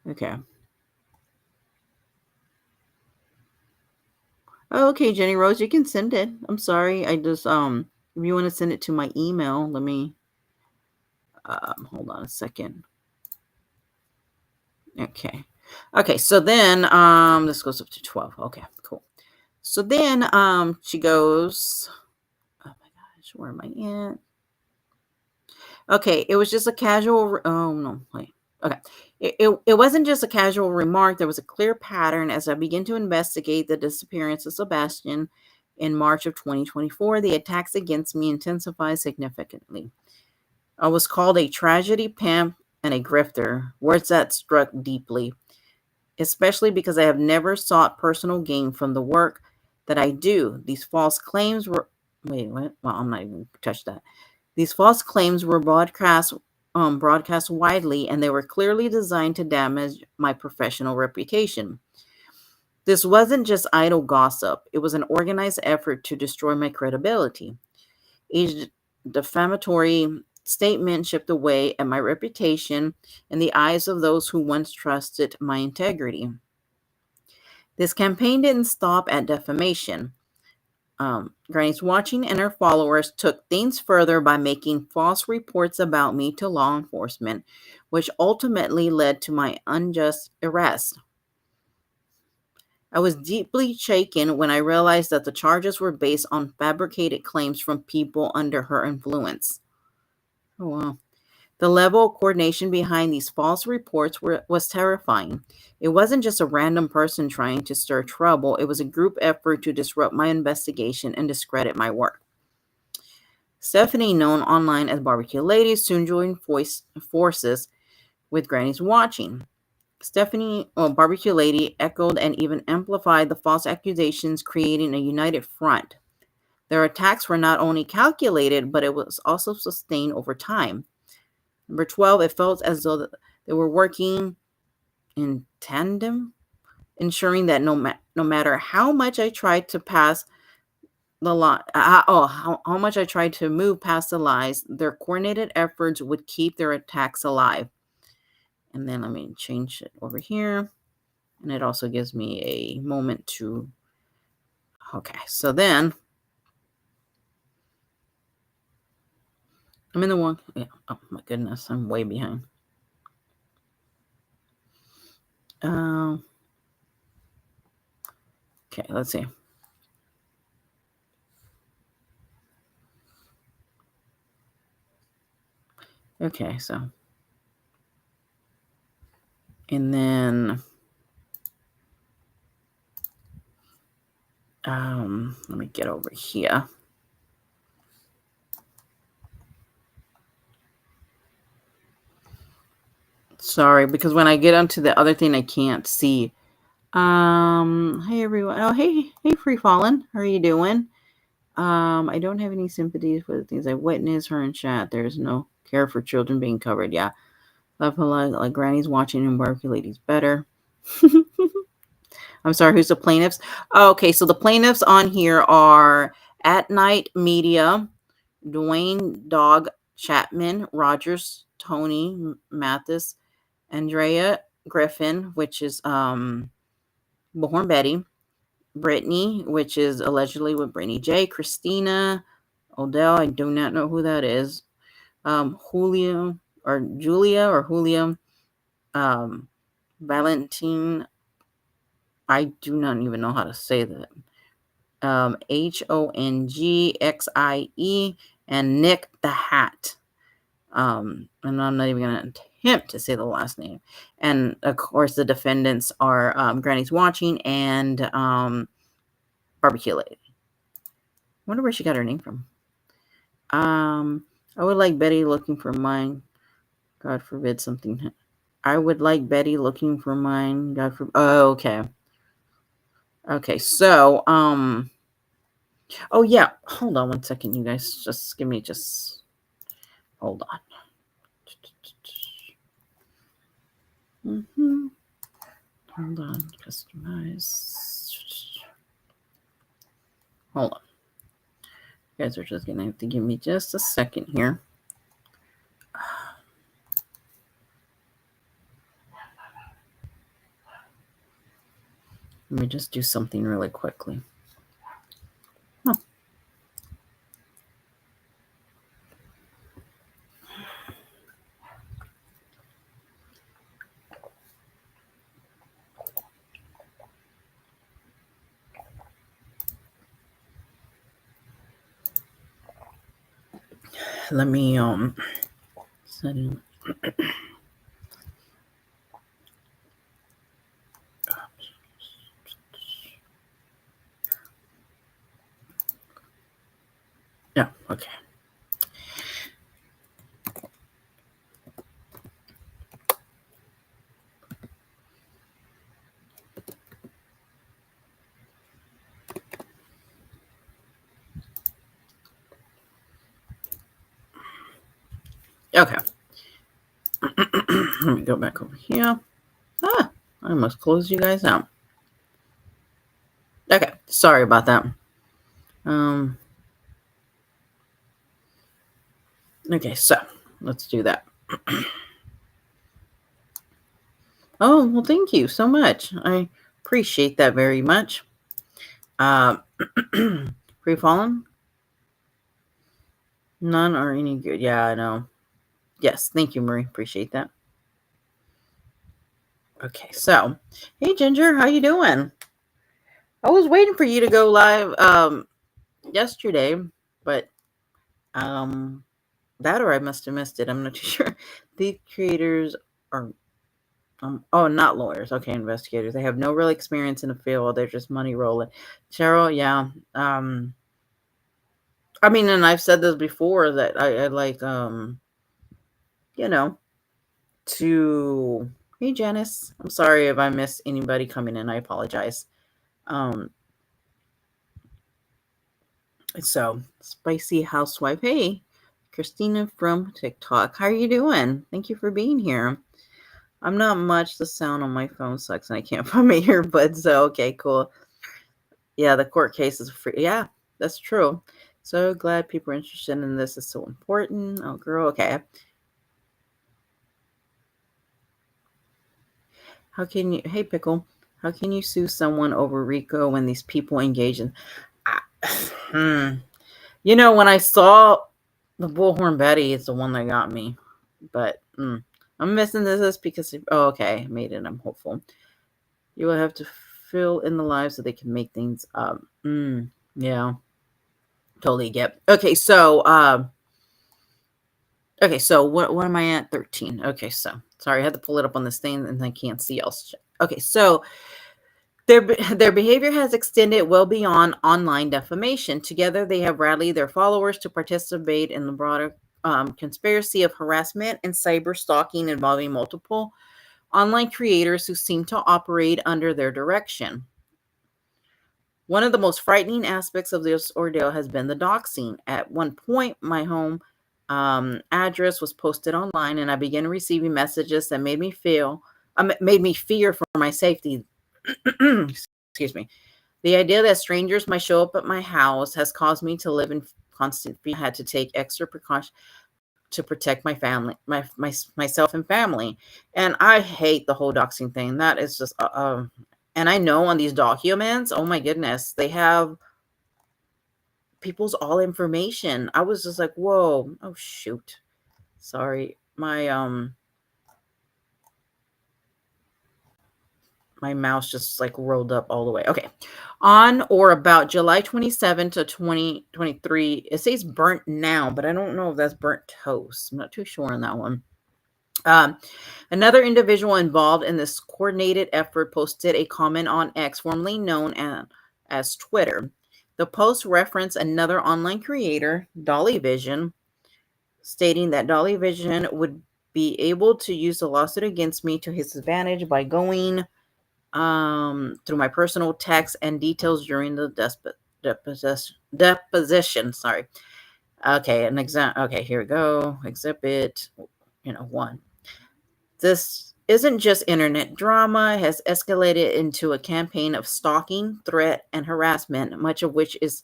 Okay. Oh, okay, Jenny Rose, you can send it. I'm sorry. I just if you want to send it to my email, let me hold on a second. Okay. Okay, so then this goes up to 12. Okay, cool. So then she goes, oh my gosh, where am I at? Okay, it was just a casual. Oh no, wait. Okay, it wasn't just a casual remark. There was a clear pattern as I began to investigate the disappearance of Sebastian in March of 2024. The attacks against me intensified significantly. I was called a tragedy pimp and a grifter, words that struck deeply, especially because I have never sought personal gain from the work that I do. These false claims were. Wait, what? Well, I'm not even going to touch that. These false claims were broadcast widely, and they were clearly designed to damage my professional reputation. This wasn't just idle gossip, it was an organized effort to destroy my credibility. Each defamatory statement chipped away at my reputation in the eyes of those who once trusted my integrity. This campaign didn't stop at defamation. Granny's Watching and her followers took things further by making false reports about me to law enforcement, which ultimately led to my unjust arrest. I was deeply shaken when I realized that the charges were based on fabricated claims from people under her influence. Oh, wow. The level of coordination behind these false reports was terrifying. It wasn't just a random person trying to stir trouble, it was a group effort to disrupt my investigation and discredit my work. Stephanie, known online as Barbecue Lady, soon joined forces with Granny's Watching. Barbecue Lady, echoed and even amplified the false accusations, creating a united front. Their attacks were not only calculated, but it was also sustained over time. Number 12, it felt as though they were working in tandem, ensuring that no matter how much I tried to pass the line, how much I tried to move past the lies, their coordinated efforts would keep their attacks alive. And then let me change it over here. And it also gives me a moment to, okay, so then I'm in the one, yeah, oh my goodness, I'm way behind. Okay, let's see. Okay, so, and then, let me get over here. Sorry, because when I get onto the other thing, I can't see. Hey everyone. Oh, hey, Free Fallen. How are you doing? I don't have any sympathies for the things I witnessed. Her in chat. There's no care for children being covered. Yeah, love like Granny's Watching and Barbecue Ladies better. I'm sorry. Who's the plaintiffs? Oh, okay, so the plaintiffs on here are At Night Media, Dwayne Dog Chapman, Rogers, Tony Mathis, Andrea Griffin, which is Bullhorn Betty, Brittany, which is allegedly with Brittany J, Christina Odell, I do not know who that is, Julia, Valentine, I do not even know how to say that, Hongxie, and Nick the Hat. And I'm not even going to attempt to say the last name. And of course, the defendants are Granny's Watching and Barbecue Lady. I wonder where she got her name from. I would like Betty looking for mine. God forbid something. I would like Betty looking for mine. God forbid. Oh, okay. Okay, so oh yeah. Hold on one second, you guys. Just give me hold on. Hold on. Customize. Hold on. You guys are just gonna have to give me just a second here. Let me just do something really quickly. Huh. Let me setting. Yeah, okay. Okay. Let me go back over here. I almost closed you guys out. Okay, sorry about that. Okay, so let's do that. Oh, well, thank you so much. I appreciate that very much. Free fallen? None are any good. Yeah, I know. Yes, thank you, Marie. Appreciate that. Okay, so hey Ginger, how you doing? I was waiting for you to go live yesterday, but that or I must have missed it. I'm not too sure. The creators are not lawyers. Okay, investigators. They have no real experience in the field. They're just money rolling. Cheryl, yeah. I mean, and I've said this before that I like you know, to hey Janice. I'm sorry if I miss anybody coming in. I apologize. So spicy housewife. Hey, Christina from TikTok. How are you doing? Thank you for being here. I'm not much. The sound on my phone sucks and I can't find my earbuds. So okay, cool. Yeah, the court case is free. Yeah, that's true. So glad people are interested in this. It's so important. Oh, girl. Okay. How can you, hey, Pickle, how can you sue someone over RICO when these people engage in, you know, when I saw the Bullhorn Betty, it's the one that got me, but I'm missing this because, okay, made it, I'm hopeful. You will have to fill in the lives so they can make things up. Yeah, totally get. Okay, so, what am I at? 13. Okay, so sorry, I had to pull it up on this thing and I can't see else. Okay, so their behavior has extended well beyond online defamation. Together, they have rallied their followers to participate in the broader conspiracy of harassment and cyber stalking involving multiple online creators who seem to operate under their direction. One of the most frightening aspects of this ordeal has been the doxing. At one point, my home address was posted online, and I began receiving messages that made me fear for my safety. Excuse me. The idea that strangers might show up at my house has caused me to live in constant fear. I had to take extra precautions to protect my family, myself and family. And I hate the whole doxing thing. That is just, and I know on these documents, oh my goodness, they have people's all information. I was just like, whoa, oh shoot. Sorry. My mouse just like rolled up all the way. Okay. On or about July 27 to 2023, it says burnt now, but I don't know if that's burnt toast. I'm not too sure on that one. Another individual involved in this coordinated effort posted a comment on X, formerly known as Twitter. The post referenced another online creator, Dolly Vision, stating that Dolly Vision would be able to use the lawsuit against me to his advantage by going through my personal texts and details during the deposition. Sorry. Okay, okay, here we go. Exhibit, 1. This isn't just internet drama. It has escalated into a campaign of stalking, threat, and harassment, much of which is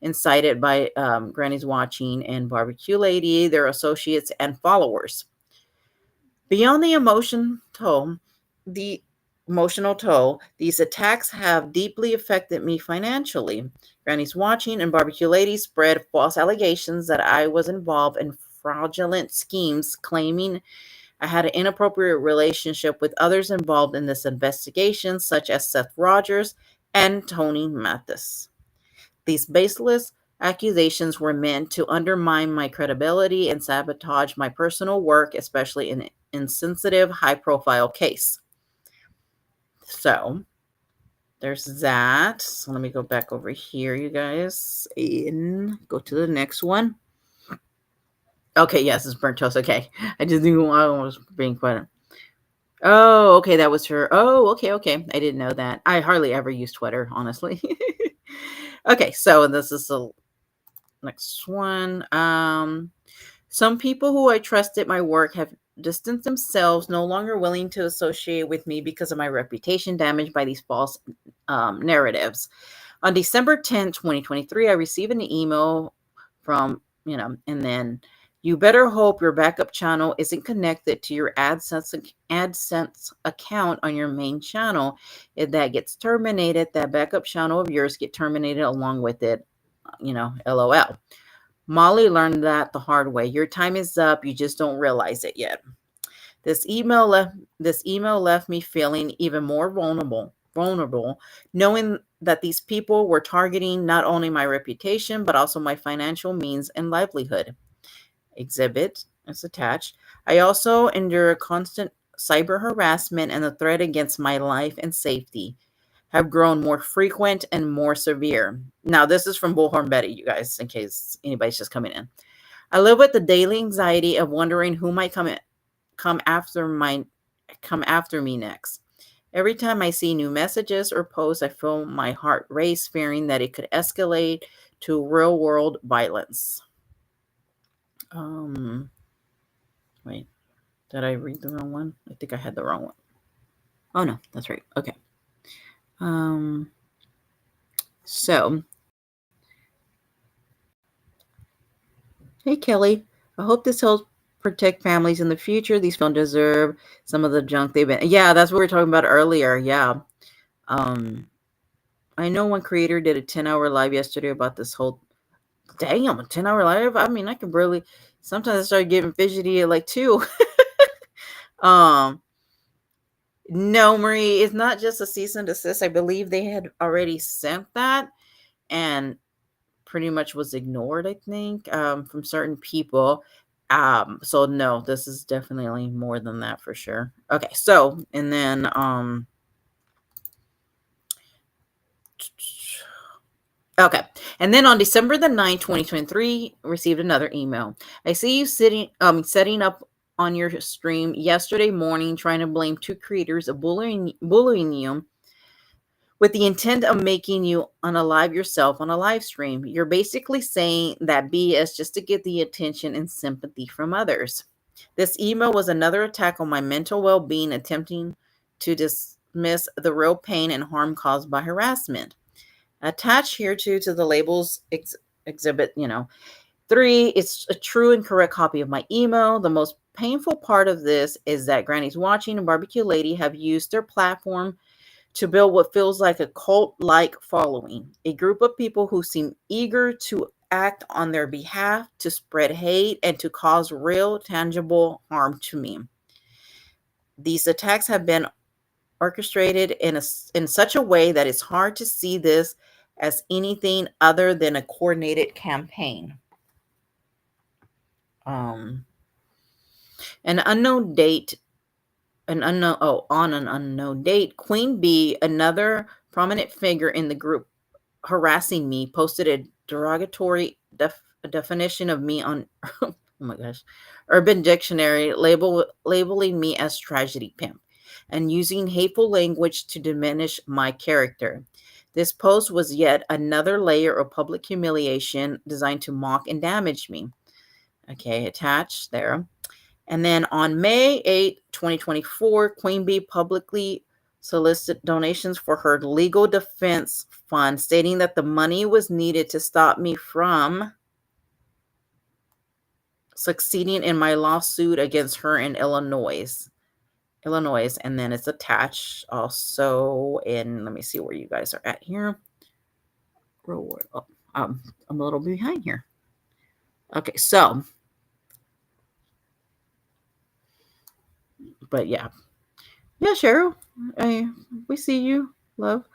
incited by Granny's Watching and BBQ Lady, their associates, and followers. Beyond the emotional toll, these attacks have deeply affected me financially. Granny's Watching and BBQ Lady spread false allegations that I was involved in fraudulent schemes, claiming I had an inappropriate relationship with others involved in this investigation, such as Seth Rogers and Tony Mathis. These baseless Accusations were meant to undermine my credibility and sabotage my personal work, especially in an insensitive, high-profile case. So there's that. So let me go back over here, you guys, and go to the next one. Okay, yes, it's burnt toast. Okay, I just knew I was being quiet. Oh, okay, that was her. Oh, okay. I didn't know that. I hardly ever use Twitter, honestly. Okay, so this is the next one. Some people who I trusted my work have distanced themselves, no longer willing to associate with me because of my reputation damaged by these false narratives. On December 10th, 2023, I received an email from, and then you better hope your backup channel isn't connected to your AdSense account on your main channel. If that gets terminated, that backup channel of yours get terminated along with it, LOL. Molly learned that the hard way. Your time is up. You just don't realize it yet. This email left me feeling even more vulnerable, knowing that these people were targeting not only my reputation, but also my financial means and livelihood. Exhibit is attached. I also endure constant cyber harassment, and the threat against my life and safety have grown more frequent and more severe. Now, this is from Bullhorn Betty, you guys, in case anybody's just coming in. I live with the daily anxiety of wondering who might come after me next. Every time I see new messages or posts, I feel my heart race, fearing that it could escalate to real world violence. Wait, did I read the wrong one? I think I had the wrong one. Oh no, that's right. Okay. So, hey Kelly, I hope this helps protect families in the future. These don't deserve some of the junk they've been. Yeah, that's what we were talking about earlier. Yeah. I know one creator did a 10-hour live yesterday about this whole. Damn, a 10-hour live. I mean, I can barely. Sometimes I start getting fidgety at like 2. No, Marie, it's not just a cease and desist. I believe they had already sent that and pretty much was ignored, I think, from certain people. So no, this is definitely more than that for sure. Okay, so and then okay. And then on December the 9th, 2023, received another email. I see you setting up on your stream yesterday morning trying to blame 2 creators of bullying you with the intent of making you unalive yourself on a live stream. You're basically saying that BS just to get the attention and sympathy from others. This email was another attack on my mental well-being, attempting to dismiss the real pain and harm caused by harassment. Attached here to the labels exhibit, 3, it's a true and correct copy of my email. The most painful part of this is that Granny's Watching and Barbecue Lady have used their platform to build what feels like a cult-like following, a group of people who seem eager to act on their behalf, to spread hate, and to cause real, tangible harm to me. These attacks have been orchestrated in such a way that it's hard to see this as anything other than a coordinated campaign. On an unknown date, Queen Bee, another prominent figure in the group harassing me, posted a derogatory definition of me on oh my gosh, Urban Dictionary, labeling me as tragedy pimp and using hateful language to diminish my character. This post was yet another layer of public humiliation designed to mock and damage me. Okay, attached there. And then on May 8th, 2024, Queen Bee publicly solicited donations for her legal defense fund, stating that the money was needed to stop me from succeeding in my lawsuit against her in Illinois. And then it's attached also in, let me see where you guys are at here. I'm a little behind here. Okay, so, but yeah, Cheryl, we see you, love.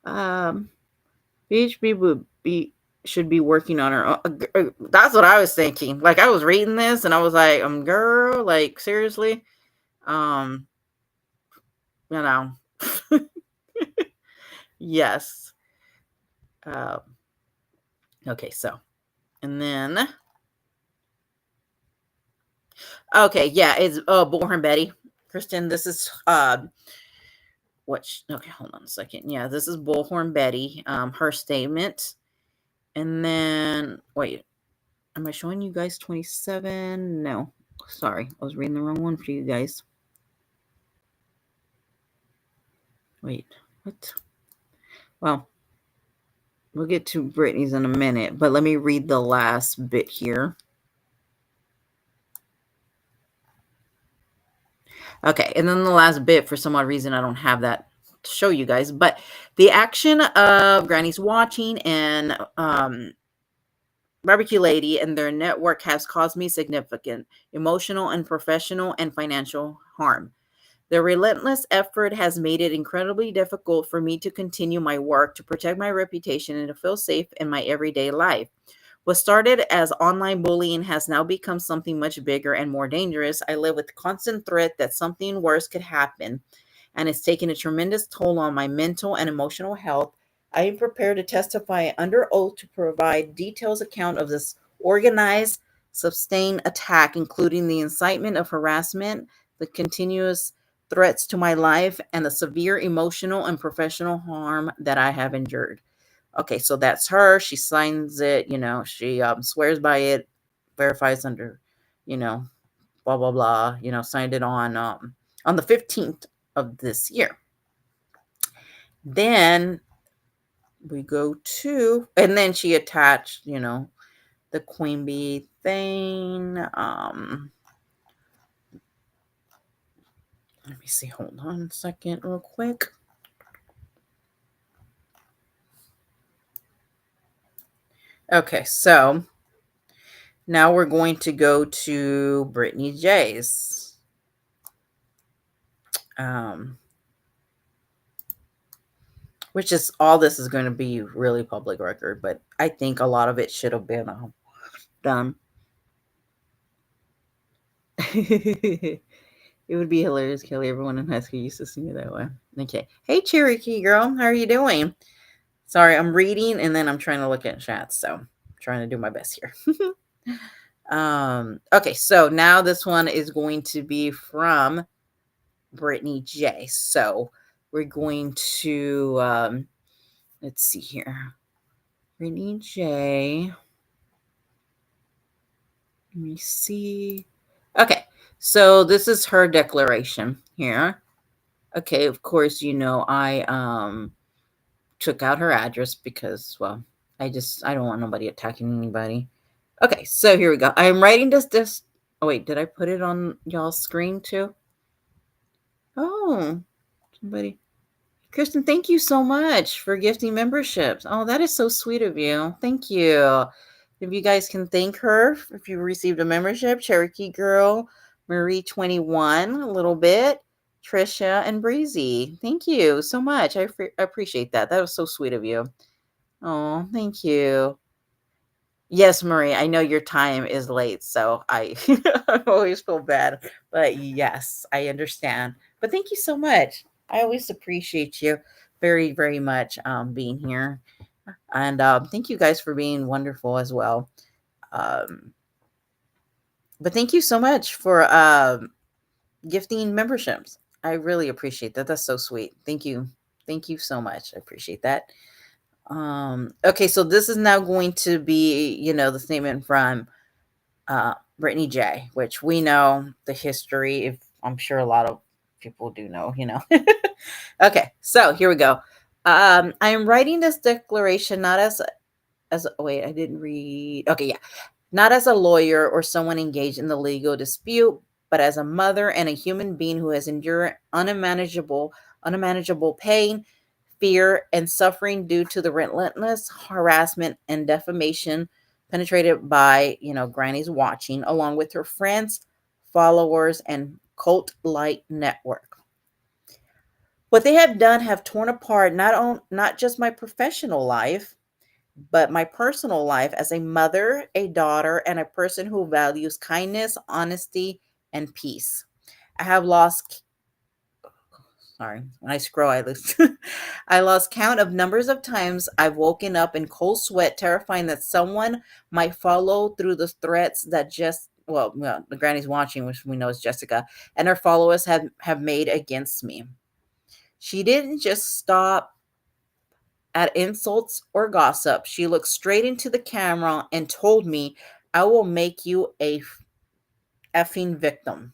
BHB would be should be working on her own. That's what I was thinking. Like, I was reading this and I was like, girl, like, seriously? Um, you know, yes. Uh, okay, so, and then, okay, yeah, it's Bullhorn Betty. Kristen, this is okay, hold on a second. Yeah, this is Bullhorn Betty, her statement. And then wait, am I showing you guys 27? No. Sorry, I was reading the wrong one for you guys. Wait, what? Well, we'll get to Brittany's in a minute, but let me read the last bit here. Okay, and then the last bit, for some odd reason, I don't have that to show you guys, but the action of Granny's Watching and BBQ Lady and their network has caused me significant emotional and professional and financial harm. Their relentless effort has made it incredibly difficult for me to continue my work, to protect my reputation, and to feel safe in my everyday life. What started as online bullying has now become something much bigger and more dangerous. I live with the constant threat that something worse could happen, and it's taken a tremendous toll on my mental and emotional health. I am prepared to testify under oath to provide detailed account of this organized, sustained attack, including the incitement of harassment, the continuous threats to my life, and the severe emotional and professional harm that I have endured. Okay, so that's her. She signs it, she swears by it, verifies under, blah blah blah, signed it on the 15th of this year. Then we go to, and then she attached, the Queen Bee thing. Let me see. Hold on a second, real quick. Okay, so now we're going to go to Brittany J's. Which is all this is going to be really public record, but I think a lot of it should have been done. It would be hilarious, Kelly. Everyone in high school used to see me that way. Okay. Hey, Cherokee girl. How are you doing? Sorry, I'm reading and then I'm trying to look at chats. So I'm trying to do my best here. Okay, so now this one is going to be from Brittany J. So we're going to let's see here. Brittany J. Let me see. Okay, so this is her declaration here. Okay, of course, I took out her address because, well, I don't want nobody attacking anybody. Okay, so here we go. I'm writing this. Oh wait, did I put it on y'all's screen too? Oh, somebody. Kristen, thank you so much for gifting memberships. Oh, that is so sweet of you. Thank you. If you guys can thank her if you received a membership, Cherokee Girl, Marie 21, a little bit, Trisha, and Breezy. Thank you so much. I appreciate that. That was so sweet of you. Oh, thank you. Yes, Marie, I know your time is late, so I always feel bad. But yes, I understand. But thank you so much. I always appreciate you very, very much being here. And thank you guys for being wonderful as well. But thank you so much for gifting memberships. I really appreciate that. That's so sweet. Thank you. Thank you so much. I appreciate that. Okay, so this is now going to be, the statement from Brittany J, which we know the history. If I'm sure a lot of people do know. Okay, so here we go. I am writing this declaration not as wait, I didn't read. Okay, yeah, not as a lawyer or someone engaged in the legal dispute, but as a mother and a human being who has endured unmanageable pain, fear, and suffering due to the relentless harassment and defamation penetrated by, Granny's Watching, along with her friends, followers, and cult-like network. What they have done have torn apart not just my professional life, but my personal life as a mother, a daughter, and a person who values kindness, honesty, and peace. I have lost Sorry, when I scroll, I lose. I lost count of numbers of times I've woken up in cold sweat, terrifying that someone might follow through the threats that the granny's watching, which we know is Jessica, and her followers have made against me. She didn't just stop at insults or gossip. She looked straight into the camera and told me, "I will make you a effing victim."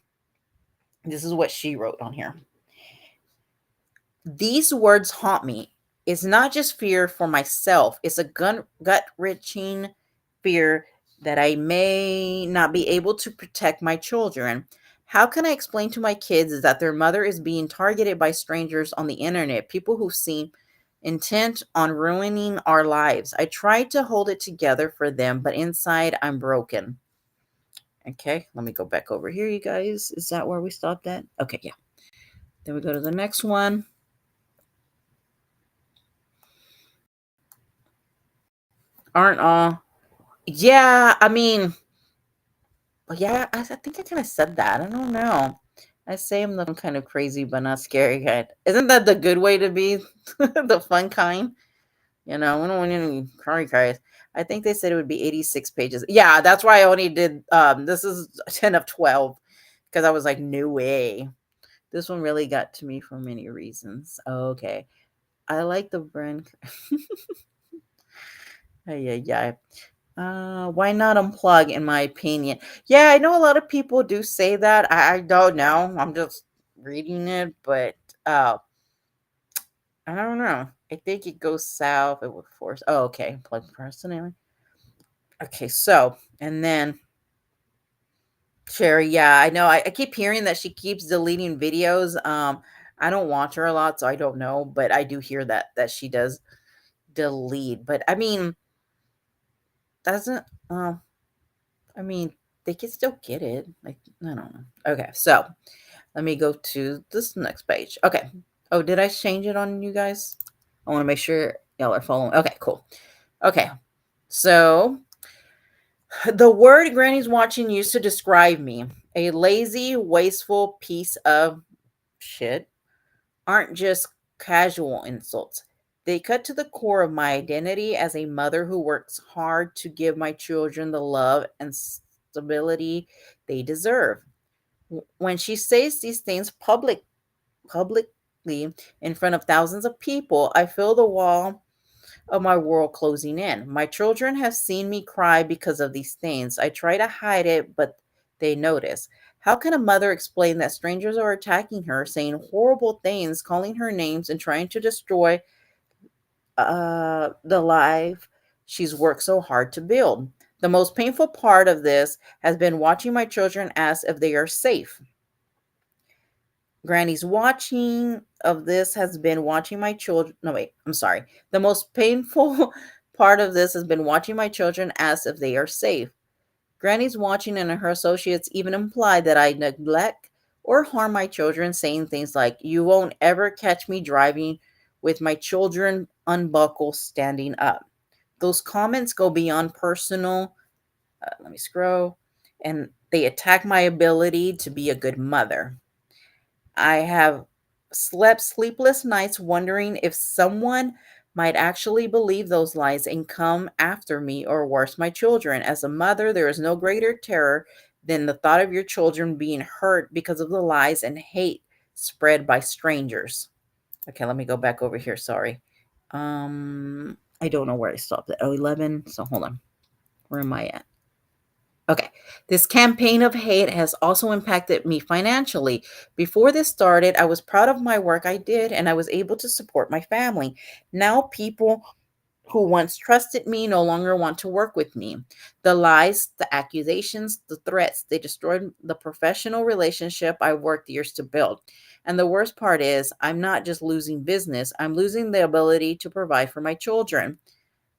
This is what she wrote on here. These words haunt me. It's not just fear for myself, it's a gut wrenching fear that I may not be able to protect my children. How can I explain to my kids that their mother is being targeted by strangers on the internet, people who seem intent on ruining our lives? I tried to hold it together for them, but inside I'm broken. Okay, let me go back over here, you guys. Is that where we stopped at? Okay, yeah. Then we go to the next one. Aren't all Yeah, I mean, yeah, I think I kind of said that. I don't know. I say I'm the kind of crazy but not scary kind. Isn't that the good way to be? The fun kind? We don't want any cries. I think they said it would be 86 pages. Yeah, that's why I only did this is 10 of 12 because I was like, no way. This one really got to me for many reasons. Okay. I like the brand. Yeah. Why not unplug, in my opinion? Yeah, I know a lot of people do say that. I don't know. I'm just reading it, but uh, I don't know. I think it goes south. It would force. Oh, okay. Plug personally. Okay, so and then Sherry. Yeah, I know. I keep hearing that she keeps deleting videos. I don't watch her a lot, so I don't know, but I do hear that she does delete. But I mean, doesn't. I mean, they can still get it. Like, I don't know. Okay, so let me go to this next page. Okay. Oh, did I change it on you guys? I want to make sure y'all are following. Okay, cool. Okay. So the word Granny's watching used to describe me, a lazy, wasteful piece of shit, aren't just casual insults. They cut to the core of my identity as a mother who works hard to give my children the love and stability they deserve. When she says these things publicly in front of thousands of people, I feel the wall of my world closing in. My children have seen me cry because of these things. I try to hide it, but they notice. How can a mother explain that strangers are attacking her, saying horrible things, calling her names, and trying to destroy the life she's worked so hard to build? The most painful part of this has been watching my children ask if they are safe. Granny's watching of this has been watching my children. No, wait, I'm sorry. The most painful part of this has been watching my children ask if they are safe. Granny's watching and her associates even imply that I neglect or harm my children, saying things like, "You won't ever catch me driving with my children unbuckled standing up." Those comments go beyond personal. Let me scroll. And they attack my ability to be a good mother. I have slept sleepless nights wondering if someone might actually believe those lies and come after me or worse, my children. As a mother, there is no greater terror than the thought of your children being hurt because of the lies and hate spread by strangers. Okay, let me go back over here. Sorry. I don't know where I stopped at. Oh, 11. So hold on. Where am I at? Okay. This campaign of hate has also impacted me financially. Before this started, I was proud of my work I did and I was able to support my family. Now, people who once trusted me no longer want to work with me. The lies, the accusations, the threats, they destroyed the professional relationship I worked years to build. And the worst part is, I'm not just losing business, I'm losing the ability to provide for my children.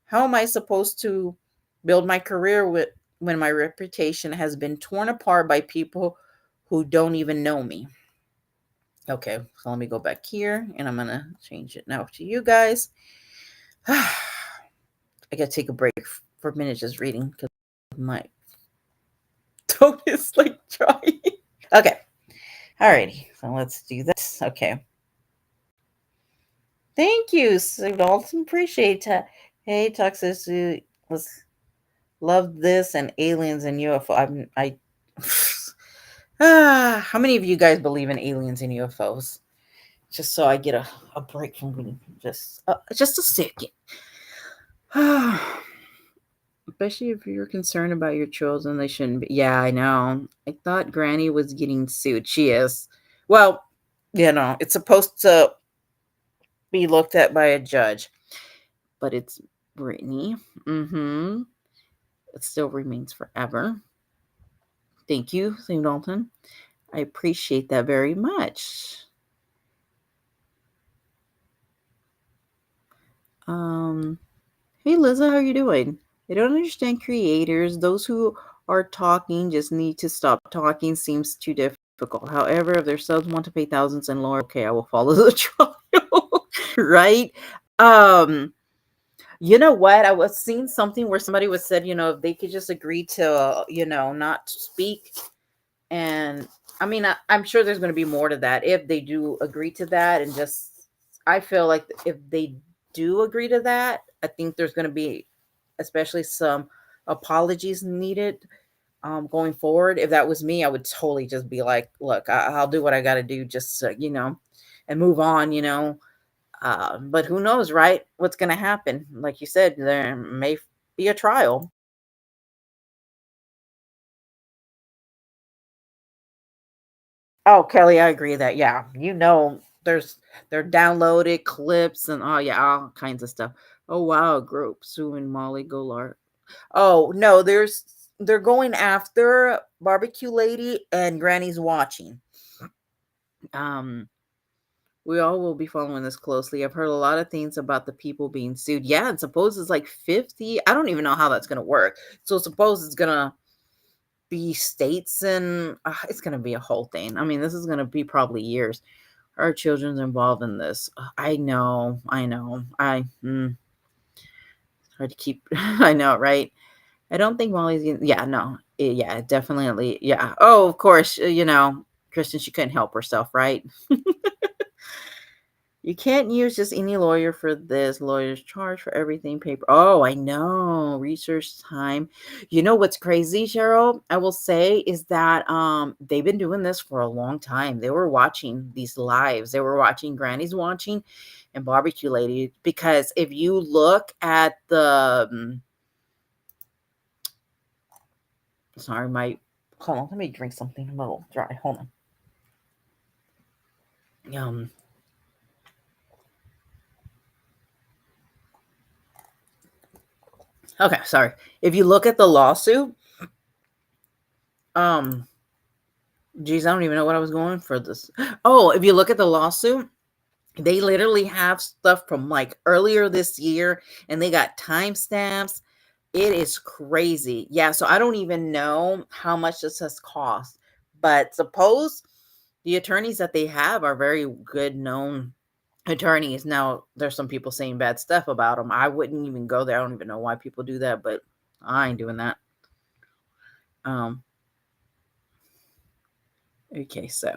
How am I supposed to build my career when my reputation has been torn apart by people who don't even know me? Okay, so let me go back here and I'm going to change it now to you guys. I gotta take a break for a minute just reading because my throat is like dry. Okay. Alrighty. So let's do this. Okay. Thank you, Dalton. Appreciate it. Hey, toxicity. Let's love this and aliens and UFO. How many of you guys believe in aliens and UFOs? Just so I get a break from reading. Just a second. Especially if you're concerned about your children, they shouldn't be. Yeah, I know. I thought Granny was getting sued. She is. Well, it's supposed to be looked at by a judge, but it's Brittany. Mm-hmm. It still remains forever. Thank you, St. Dalton. I appreciate that very much. Hey Liza, how are you doing? I don't understand creators. Those who are talking just need to stop talking. Seems too difficult. However, if their subs want to pay thousands and lower, okay, I will follow the trial. Right? You know what? I was seeing something where somebody was said, if they could just agree to, not speak. And I mean, I'm sure there's going to be more to that if they do agree to that. And just, I feel like if they do agree to that, I think there's going to be, especially some apologies needed going forward. If that was me, I would totally just be like, look, I'll do what I got to do just, and move on, but who knows, right? What's going to happen? Like you said, there may be a trial. Oh, Kelly, I agree that, yeah, they're downloaded clips and all kinds of stuff. Oh wow, group suing Molly Goulart. Oh no, they're going after Barbecue Lady and Granny's watching. We all will be following this closely. I've heard a lot of things about the people being sued. Yeah, and suppose it's like 50. I don't even know how that's gonna work. So suppose it's gonna be states and it's gonna be a whole thing. I mean, this is gonna be probably years. Our children's involved in this. I know. Hard to keep. I know, right? I don't think Molly's gonna, yeah, no. Yeah, definitely. Yeah. Oh, of course, Kristen, she couldn't help herself, right? You can't use just any lawyer for this. Lawyers charge for everything paper. Oh, I know. Research time. You know what's crazy, Cheryl? I will say is that they've been doing this for a long time. They were watching these lives. They were watching Granny's watching and Barbecue Lady, because if you look at the sorry, hold on, let me drink something a little dry. Hold on. Okay, sorry. If you look at the lawsuit, geez, I don't even know what I was going for this. Oh, if you look at the lawsuit, they literally have stuff from like earlier this year and they got timestamps. It is crazy. Yeah, so I don't even know how much this has cost. But suppose the attorneys that they have are very good known attorneys. Now, there's some people saying bad stuff about them. I wouldn't even go there. I don't even know why people do that, but I ain't doing that. Okay, so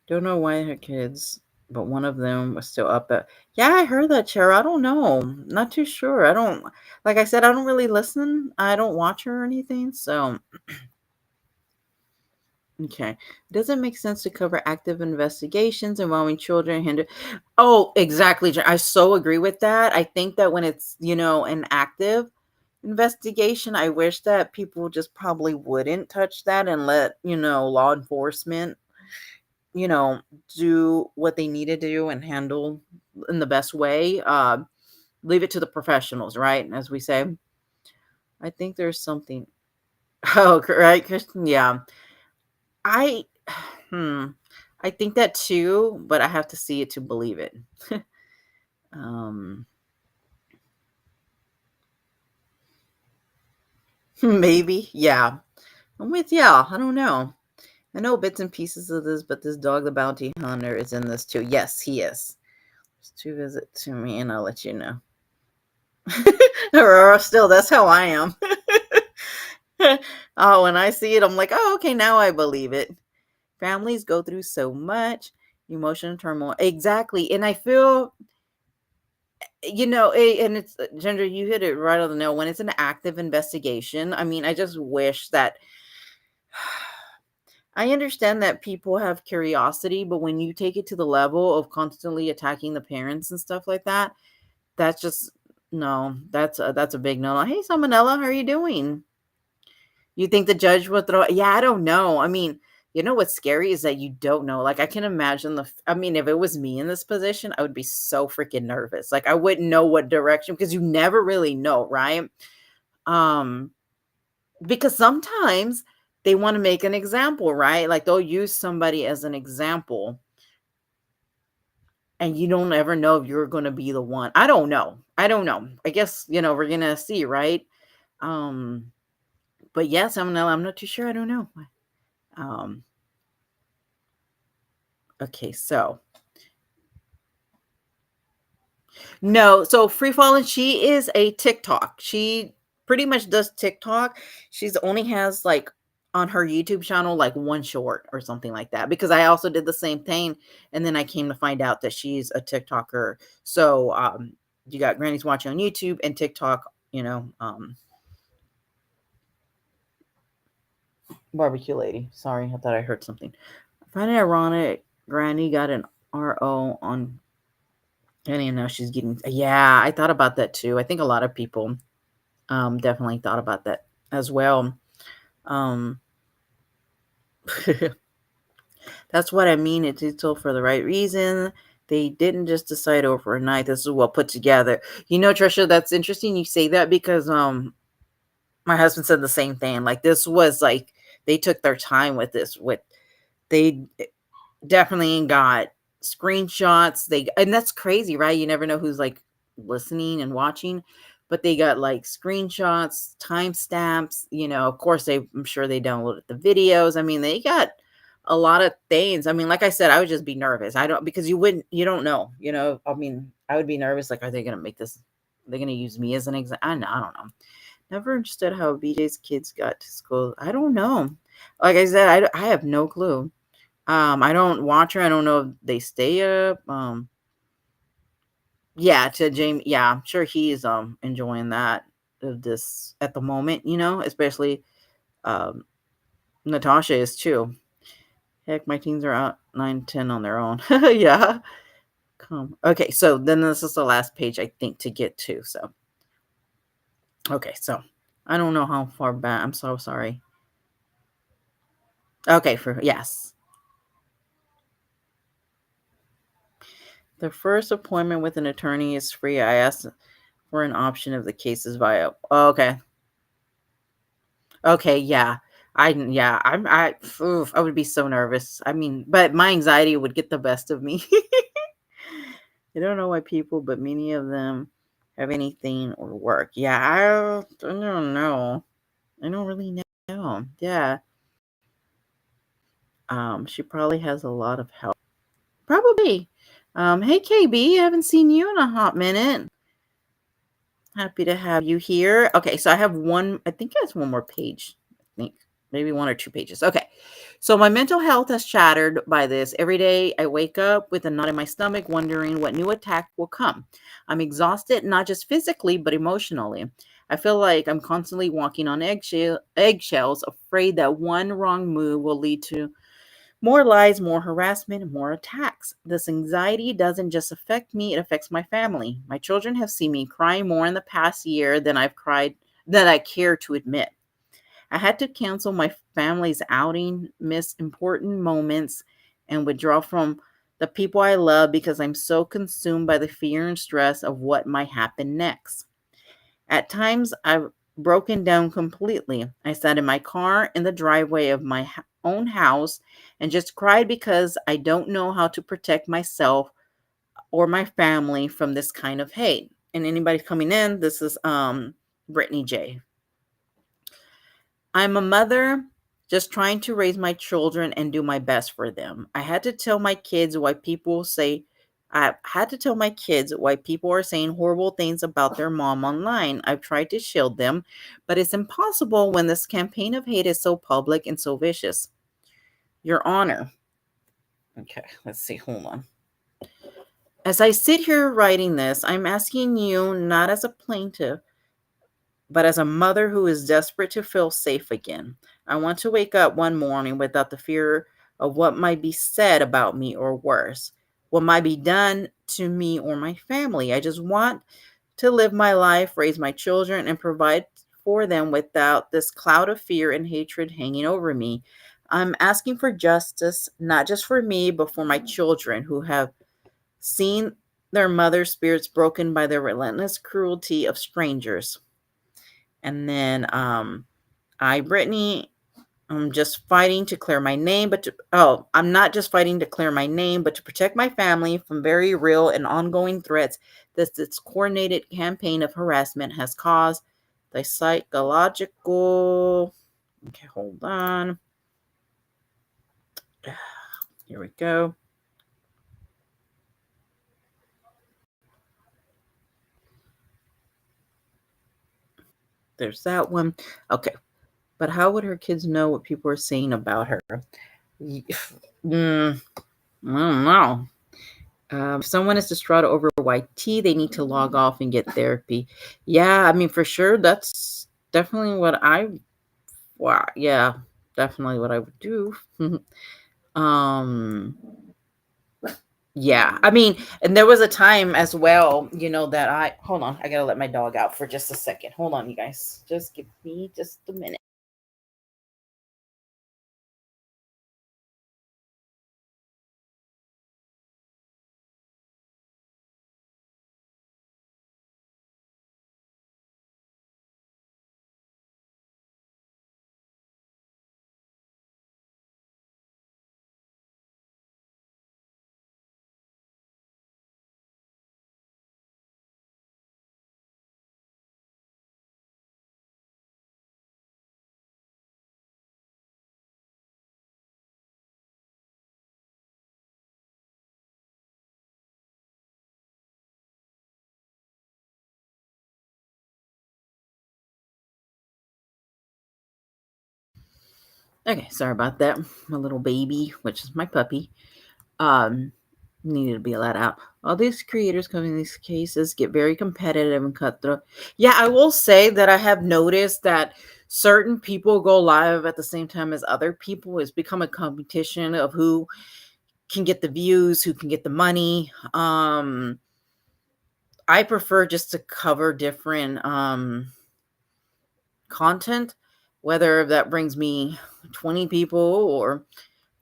don't know why her kids, but one of them was still up at. Yeah, I heard that, Cheryl. I don't know. Not too sure. I don't, like I said, I don't really listen. I don't watch her or anything. So, okay. Does it make sense to cover active investigations involving children? Oh, exactly. I so agree with that. I think that when it's, an active investigation, I wish that people just probably wouldn't touch that and let, law enforcement do what they need to do and handle in the best way. Leave it to the professionals, right? As we say. I think there's something. Oh, right, Kristen. Yeah, I. I think that too, but I have to see it to believe it. um, maybe, yeah. I'm with yeah. I don't know. I know bits and pieces of this, but this dog, the bounty hunter, is in this too. Yes, he is. Just to visit to me, and I'll let you know. Or still, that's how I am. Oh, when I see it, I'm like, oh, okay, now I believe it. Families go through so much emotional turmoil. Exactly. And I feel, and it's Ginger, you hit it right on the nail. When it's an active investigation, I mean, I just wish that I understand that people have curiosity, but when you take it to the level of constantly attacking the parents and stuff like that, that's just no, that's a big no. Hey, Salmonella, how are you doing? You think the judge would throw? Yeah, I don't know. I mean, what's scary is that you don't know. Like, I can imagine I mean, if it was me in this position, I would be so freaking nervous. Like, I wouldn't know what direction because you never really know, right? Um, because sometimes they want to make an example, right? Like, they'll use somebody as an example, and you don't ever know if you're going to be the one. I don't know. I don't know. I guess, we're going to see, right? Um, but yes, I'm not too sure. I don't know. Um, okay, so no, so Free Fallin', she is a TikTok. She pretty much does TikTok. She's only has like on her YouTube channel like one short or something like that. Because I also did the same thing, and then I came to find out that she's a TikToker. So you got Granny's watching on YouTube and TikTok, barbecue lady. Sorry, I thought I heard something. I find it ironic Granny got an RO on Granny, and now she's getting, yeah, I thought about that too. I think a lot of people definitely thought about that as well. Um, that's what I mean. It's all for the right reason. They didn't just decide overnight. This is well put together. Trisha, that's interesting you say that because my husband said the same thing. Like, this was like they took their time with this. They definitely got screenshots. And that's crazy, right? You never know who's like listening and watching, but they got like screenshots, timestamps. Of course, I'm sure they downloaded the videos. I mean, they got a lot of things. I mean, like I said, I would just be nervous. I don't because you don't know. I mean, I would be nervous. Like, are they gonna make this? Are they gonna use me as an example? I don't know. Never understood how BJ's kids got to school. I don't know. Like I said, I have no clue. I don't watch her. I don't know if they stay up. Yeah, to Jamie. Yeah, I'm sure he's enjoying that of this at the moment. Especially um Natasha is too. Heck, my teens are out 9, 10 on their own. Yeah. Come. Okay, so then this is the last page I think to get to. So okay, so I don't know how far back. I'm so sorry. Okay, yes. The first appointment with an attorney is free. I asked for an option if the case is via. Oh, okay. Okay, yeah. I would be so nervous. I mean, but my anxiety would get the best of me. I don't know why people, but many of them have anything or work. Yeah, I don't know. I don't really know. Yeah. She probably has a lot of help. Probably. Hey KB, I haven't seen you in a hot minute. Happy to have you here. Okay, so I have I think it's one more page. I think maybe 1 or 2 pages. Okay, so my mental health has shattered by this. Every day I wake up with a knot in my stomach, wondering what new attack will come. I'm exhausted, not just physically, but emotionally. I feel like I'm constantly walking on eggshells, afraid that one wrong move will lead to more lies, more harassment, and more attacks. This anxiety doesn't just affect me, it affects my family. My children have seen me cry more in the past year than I've cried that I care to admit. I had to cancel my family's outing, miss important moments, and withdraw from the people I love because I'm so consumed by the fear and stress of what might happen next. At times, I've broken down completely. I sat in my car in the driveway of my own house and just cried because I don't know how to protect myself or my family from this kind of hate. And anybody coming in, this is Brittany J. I'm a mother just trying to raise my children and do my best for them. I had to tell my kids why people say I had to tell my kids why people are saying horrible things about their mom online. I've tried to shield them, but it's impossible when this campaign of hate is so public and so vicious. Your Honor. Okay, let's see. Hold on. As I sit here writing this, I'm asking you not as a plaintiff, but as a mother who is desperate to feel safe again. I want to wake up one morning without the fear of what might be said about me or worse, what might be done to me or my family. I just want to live my life, raise my children, and provide for them without this cloud of fear and hatred hanging over me. I'm asking for justice, not just for me, but for my children who have seen their mother's spirits broken by the relentless cruelty of strangers. And then Brittany, I'm just fighting to clear my name, I'm not just fighting to clear my name, but to protect my family from very real and ongoing threats that this coordinated campaign of harassment has caused. The psychological. Okay, hold on. Here we go. There's that one. Okay. But how would her kids know what people are saying about her? I don't know. If someone is distraught over YT, they need to log off and get therapy. Yeah, I mean, for sure, that's definitely yeah, definitely what I would do. um, yeah, I mean, and there was a time as well, that hold on, I gotta let my dog out for just a second. Hold on, you guys. Just give me just a minute. Okay, sorry about that. My little baby, which is my puppy, um, needed to be let out. All these creators coming in these cases get very competitive and cutthroat. Yeah, I will say that I have noticed that certain people go live at the same time as other people. It's become a competition of who can get the views, who can get the money. I prefer just to cover different content, whether that brings me 20 people or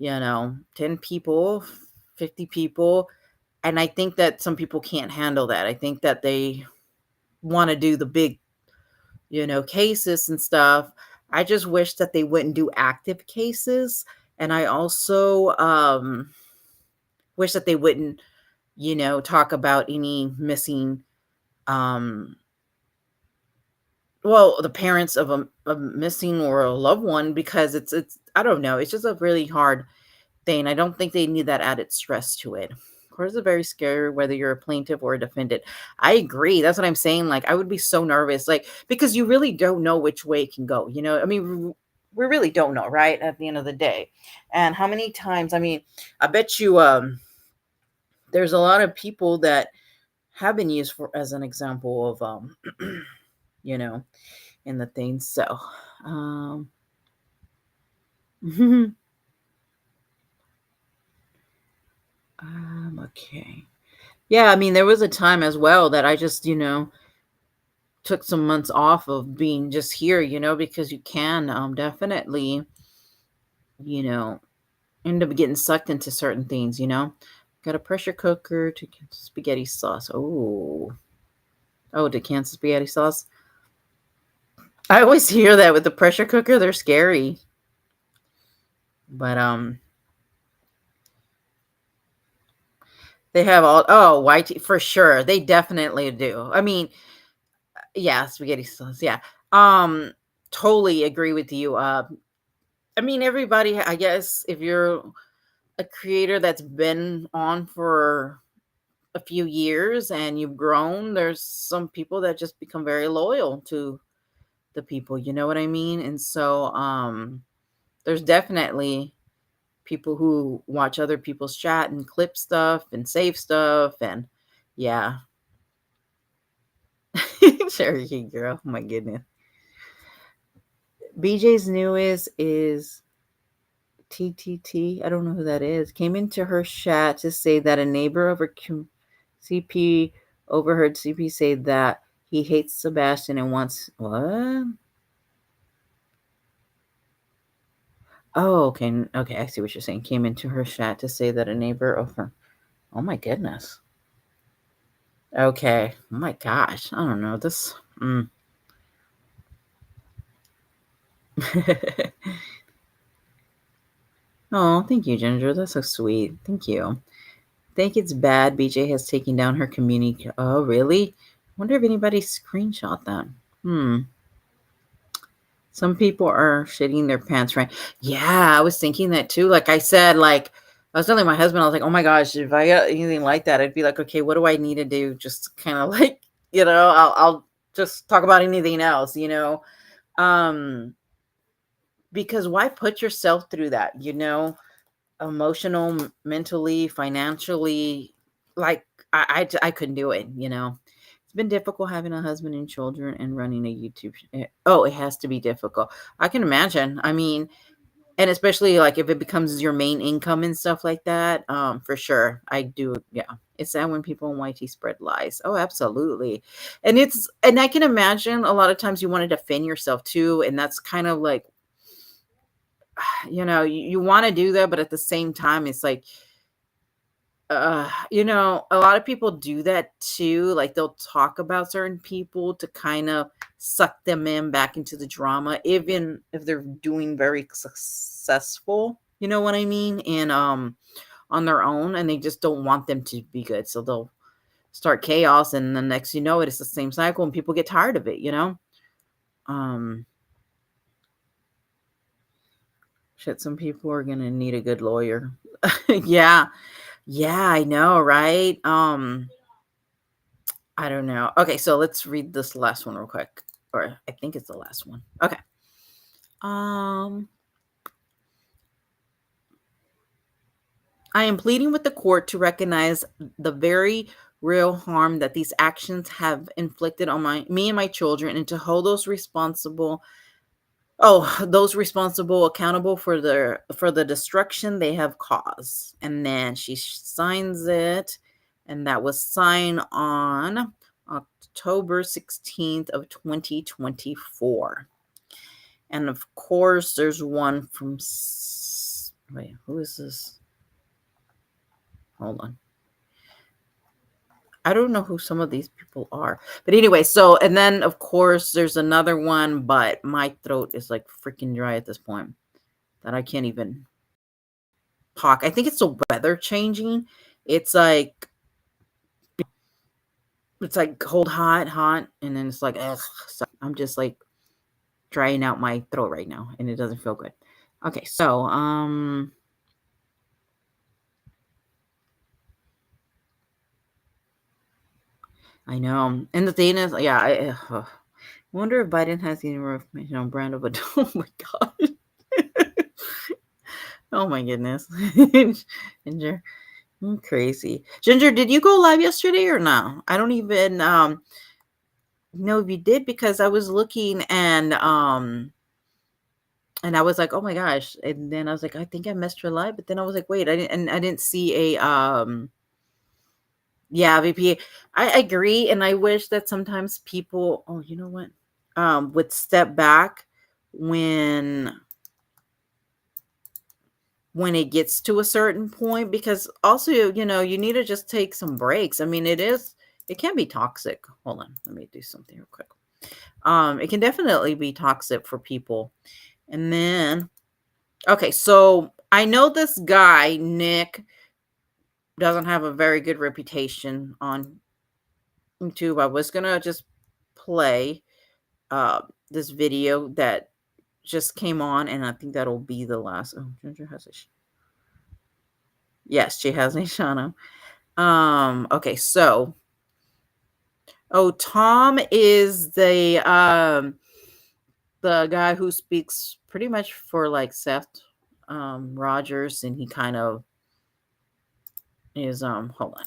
10 people, 50 people. And I think that some people can't handle that. I think that they want to do the big, cases and stuff. I just wish that they wouldn't do active cases. And I also wish that they wouldn't, talk about any missing, um, the parents of a missing or a loved one, because I don't know, it's just a really hard thing. I don't think they need that added stress to it. Of course, it's very scary whether you're a plaintiff or a defendant. I agree. That's what I'm saying. Like, I would be so nervous, like, because you really don't know which way it can go. I mean, we really don't know, right? At the end of the day. And how many times, I mean, I bet you there's a lot of people that have been used for as an example of you know, in the things. So okay. Yeah, I mean, there was a time as well that I just, took some months off of being just here, because you can definitely, you know, end up getting sucked into certain things. Got a pressure cooker to spaghetti sauce. Oh, to can spaghetti sauce. I always hear that with the pressure cooker. They're scary. But they have YT for sure. They definitely do. I mean, yeah, spaghetti sauce. Yeah. Um, totally agree with you. I mean, everybody, I guess, if you're a creator that's been on for a few years and you've grown, there's some people that just become very loyal to the people, you know what I mean? And so there's definitely people who watch other people's chat and clip stuff and save stuff, and yeah. Cherokee girl, oh my goodness. BJ's newest is TTT. I don't know who that is. Came into her chat to say that a neighbor of her CP overheard CP say that he hates Sebastian and wants what? Oh, okay. Okay, I see what you're saying. Came into her chat to say that a neighbor of her. Oh my goodness. Okay. Oh my gosh. I don't know. This. Oh, thank you, Ginger. That's so sweet. Thank you. Think it's bad BJ has taken down her community. Oh, really? Wonder if anybody screenshot that. Some people are shitting their pants, right? Yeah, I was thinking that too. Like I said, like I was telling my husband, I was like, oh my gosh, if I got anything like that, I'd be like, okay, what do I need to do? Just kind of like, I'll just talk about anything else, because why put yourself through that, emotional, mentally, financially, like I couldn't do it, It's been difficult having a husband and children and running a YouTube. Oh, it has to be difficult. I can imagine. I mean, and especially like if it becomes your main income and stuff like that, for sure. I do. Yeah. It's sad when people in YT spread lies. Oh, absolutely. And I can imagine a lot of times you want to defend yourself too. And that's kind of like, you want to do that, but at the same time, it's like, a lot of people do that too. Like they'll talk about certain people to kind of suck them in back into the drama, even if they're doing very successful. You know what I mean? And on their own, and they just don't want them to be good, so they'll start chaos, and the next you know it, it's the same cycle, and people get tired of it. Shit, some people are gonna need a good lawyer. Yeah. Yeah, I know, right? I don't know. Okay, so let's read this last one real quick. Or I think it's the last one. Okay. I am pleading with the court to recognize the very real harm that these actions have inflicted on me and my children, and to hold those responsible accountable for the destruction they have caused. And then she signs it, and that was signed on October 16th of 2024. And of course there's one from wait, who is this? Hold on. I don't know who some of these people are. But anyway, so, and then of course there's another one, but my throat is like freaking dry at this point that I can't even talk. I think it's the weather changing. It's like cold, hot, and then it's like, ugh. So I'm just like drying out my throat right now, and it doesn't feel good. Okay, so I know. And the thing is, yeah, I wonder if Biden has any more information on Brando, but oh my god. Oh my goodness. Ginger, I'm crazy. Ginger, did you go live yesterday or no? I don't even know if you did, because I was looking and I was like, oh my gosh. And then I was like, I think I missed her live, but then I was like, wait, I didn't see a yeah, VP. I agree, and I wish that sometimes people, oh, you know what, would step back when it gets to a certain point, because also, you need to just take some breaks. I mean, it can be toxic. Hold on, let me do something real quick. It can definitely be toxic for people. And then, okay, so I know this guy, Nick, doesn't have a very good reputation on YouTube. I was gonna just play this video that just came on, and I think that'll be the last. Oh, Ginger has a yes, she has a Shana. Okay, so Tom is the guy who speaks pretty much for like Seth Rogers, and he kind of is hold on.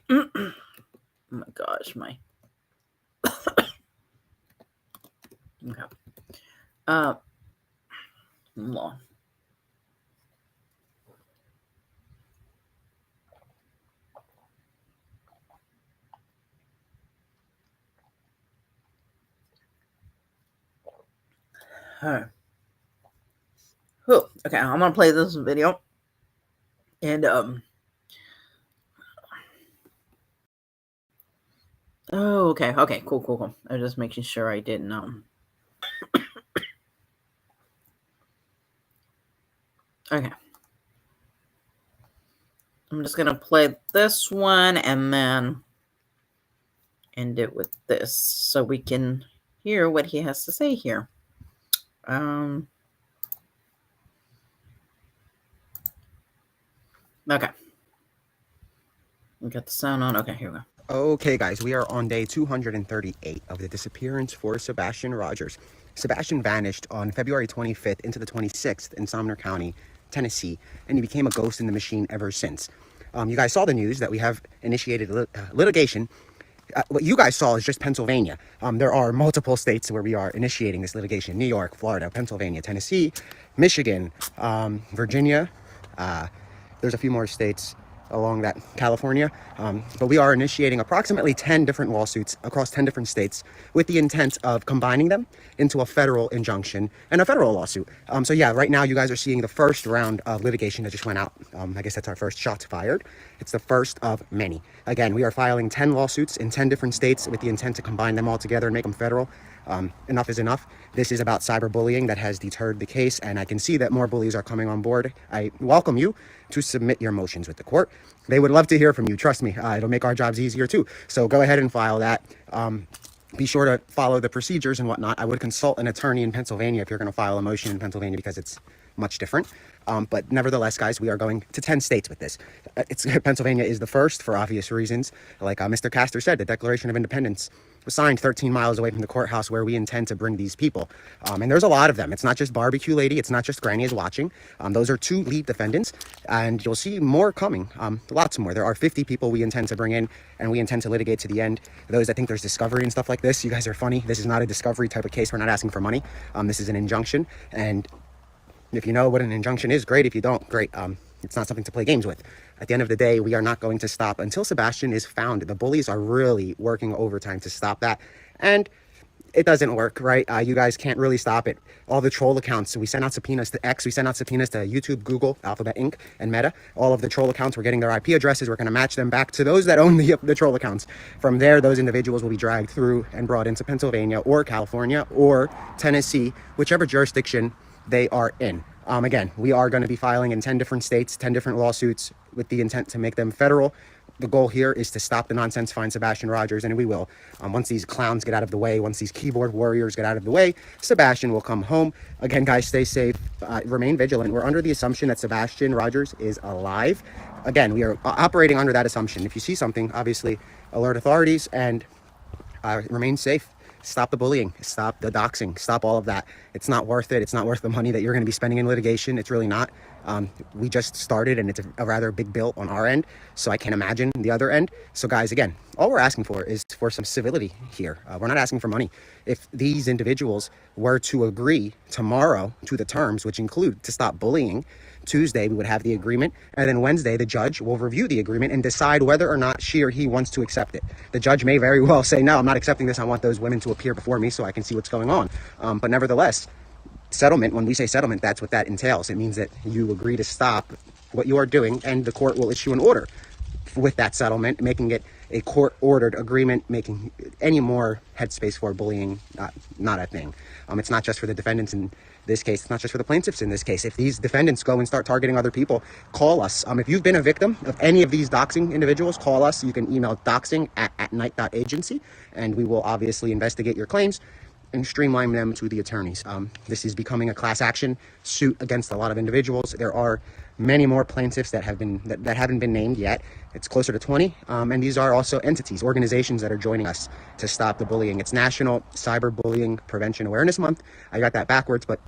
Oh my gosh, my okay. Long. Huh. Oh, okay, I'm gonna play this video, and oh, okay, cool. I was just making sure I didn't okay. I'm just gonna play this one and then end it with this so we can hear what he has to say here. Okay. We got the sound on. Okay, here we go. Okay, guys, we are on day 238 of the disappearance for Sebastian Rogers. Sebastian vanished on February 25th into the 26th in Sumner County, Tennessee, and he became a ghost in the machine ever since. You guys saw the news that we have initiated litigation. What you guys saw is just Pennsylvania. There are multiple states where we are initiating this litigation: New York, Florida, Pennsylvania, Tennessee, Michigan, Virginia. There's a few more states along that, California, but we are initiating approximately 10 different lawsuits across 10 different states with the intent of combining them into a federal injunction and a federal lawsuit. So yeah, right now you guys are seeing the first round of litigation that just went out. I guess that's our first shots fired. It's the first of many. Again, we are filing 10 lawsuits in 10 different states with the intent to combine them all together and make them federal. Enough is enough. This is about cyberbullying that has deterred the case, and I can see that more bullies are coming on board. I welcome you to submit your motions with the court. They would love to hear from you. Trust me, it'll make our jobs easier too. So go ahead and file that. Be sure to follow the procedures and whatnot. I would consult an attorney in Pennsylvania if you're going to file a motion in Pennsylvania, because it's much different. But nevertheless, guys, we are going to 10 states with this. Pennsylvania is the first for obvious reasons. Like Mr. Castor said, the Declaration of Independence was signed 13 miles away from the courthouse where we intend to bring these people. And there's a lot of them. It's not just Barbecue Lady. It's not just Granny is Watching. Those are 2 lead defendants, and you'll see more coming. Lots more. There are 50 people we intend to bring in, and we intend to litigate to the end. Those that think there's discovery and stuff like this, you guys are funny. This is not a discovery type of case. We're not asking for money. This is an injunction, and if you know what an injunction is, great. If you don't, great. It's not something to play games with. At the end of the day, we are not going to stop until Sebastian is found. The bullies are really working overtime to stop that, and it doesn't work, right? You guys can't really stop it. All the troll accounts, we sent out subpoenas to X, we sent out subpoenas to YouTube, Google, Alphabet Inc., and Meta. All of the troll accounts, we're getting their IP addresses. We're going to match them back to those that own the troll accounts. From there, those individuals will be dragged through and brought into Pennsylvania or California or Tennessee, whichever jurisdiction they are in. Again, we are going to be filing in 10 different states, 10 different lawsuits with the intent to make them federal. The goal here is to stop the nonsense, find Sebastian Rogers, and we will. Once these clowns get out of the way, once these keyboard warriors get out of the way, Sebastian will come home. Again, guys, stay safe, remain vigilant. We're under the assumption that Sebastian Rogers is alive. Again, we are operating under that assumption. If you see something, obviously alert authorities and remain safe. Stop the bullying, stop the doxing, stop all of that. It's not worth it. It's not worth the money that you're going to be spending in litigation. It's really not. We just started, and it's a rather big bill on our end, so I can't imagine the other end. So guys, again, all we're asking for is for some civility here. We're not asking for money. If these individuals were to agree tomorrow to the terms, which include to stop bullying, Tuesday we would have the agreement, and then Wednesday the judge will review the agreement and decide whether or not she or he wants to accept it. The judge may very well say, no, I'm not accepting this. I want those women to appear before me so I can see what's going on. But nevertheless, settlement, when we say settlement, that's what that entails. It means that you agree to stop what you are doing, and the court will issue an order with that settlement, making it a court-ordered agreement, making any more headspace for bullying not a thing. It's not just for the defendants in this case. It's not just for the plaintiffs in this case. If these defendants go and start targeting other people, call us. If you've been a victim of any of these doxing individuals, call us. You can email doxing@night.agency, and we will obviously investigate your claims and streamline them to the attorneys. This is becoming a class action suit against a lot of individuals. There are many more plaintiffs that haven't been named yet. It's closer to 20, and these are also entities, organizations that are joining us to stop the bullying. It's National Cyberbullying Prevention Awareness Month. I got that backwards, but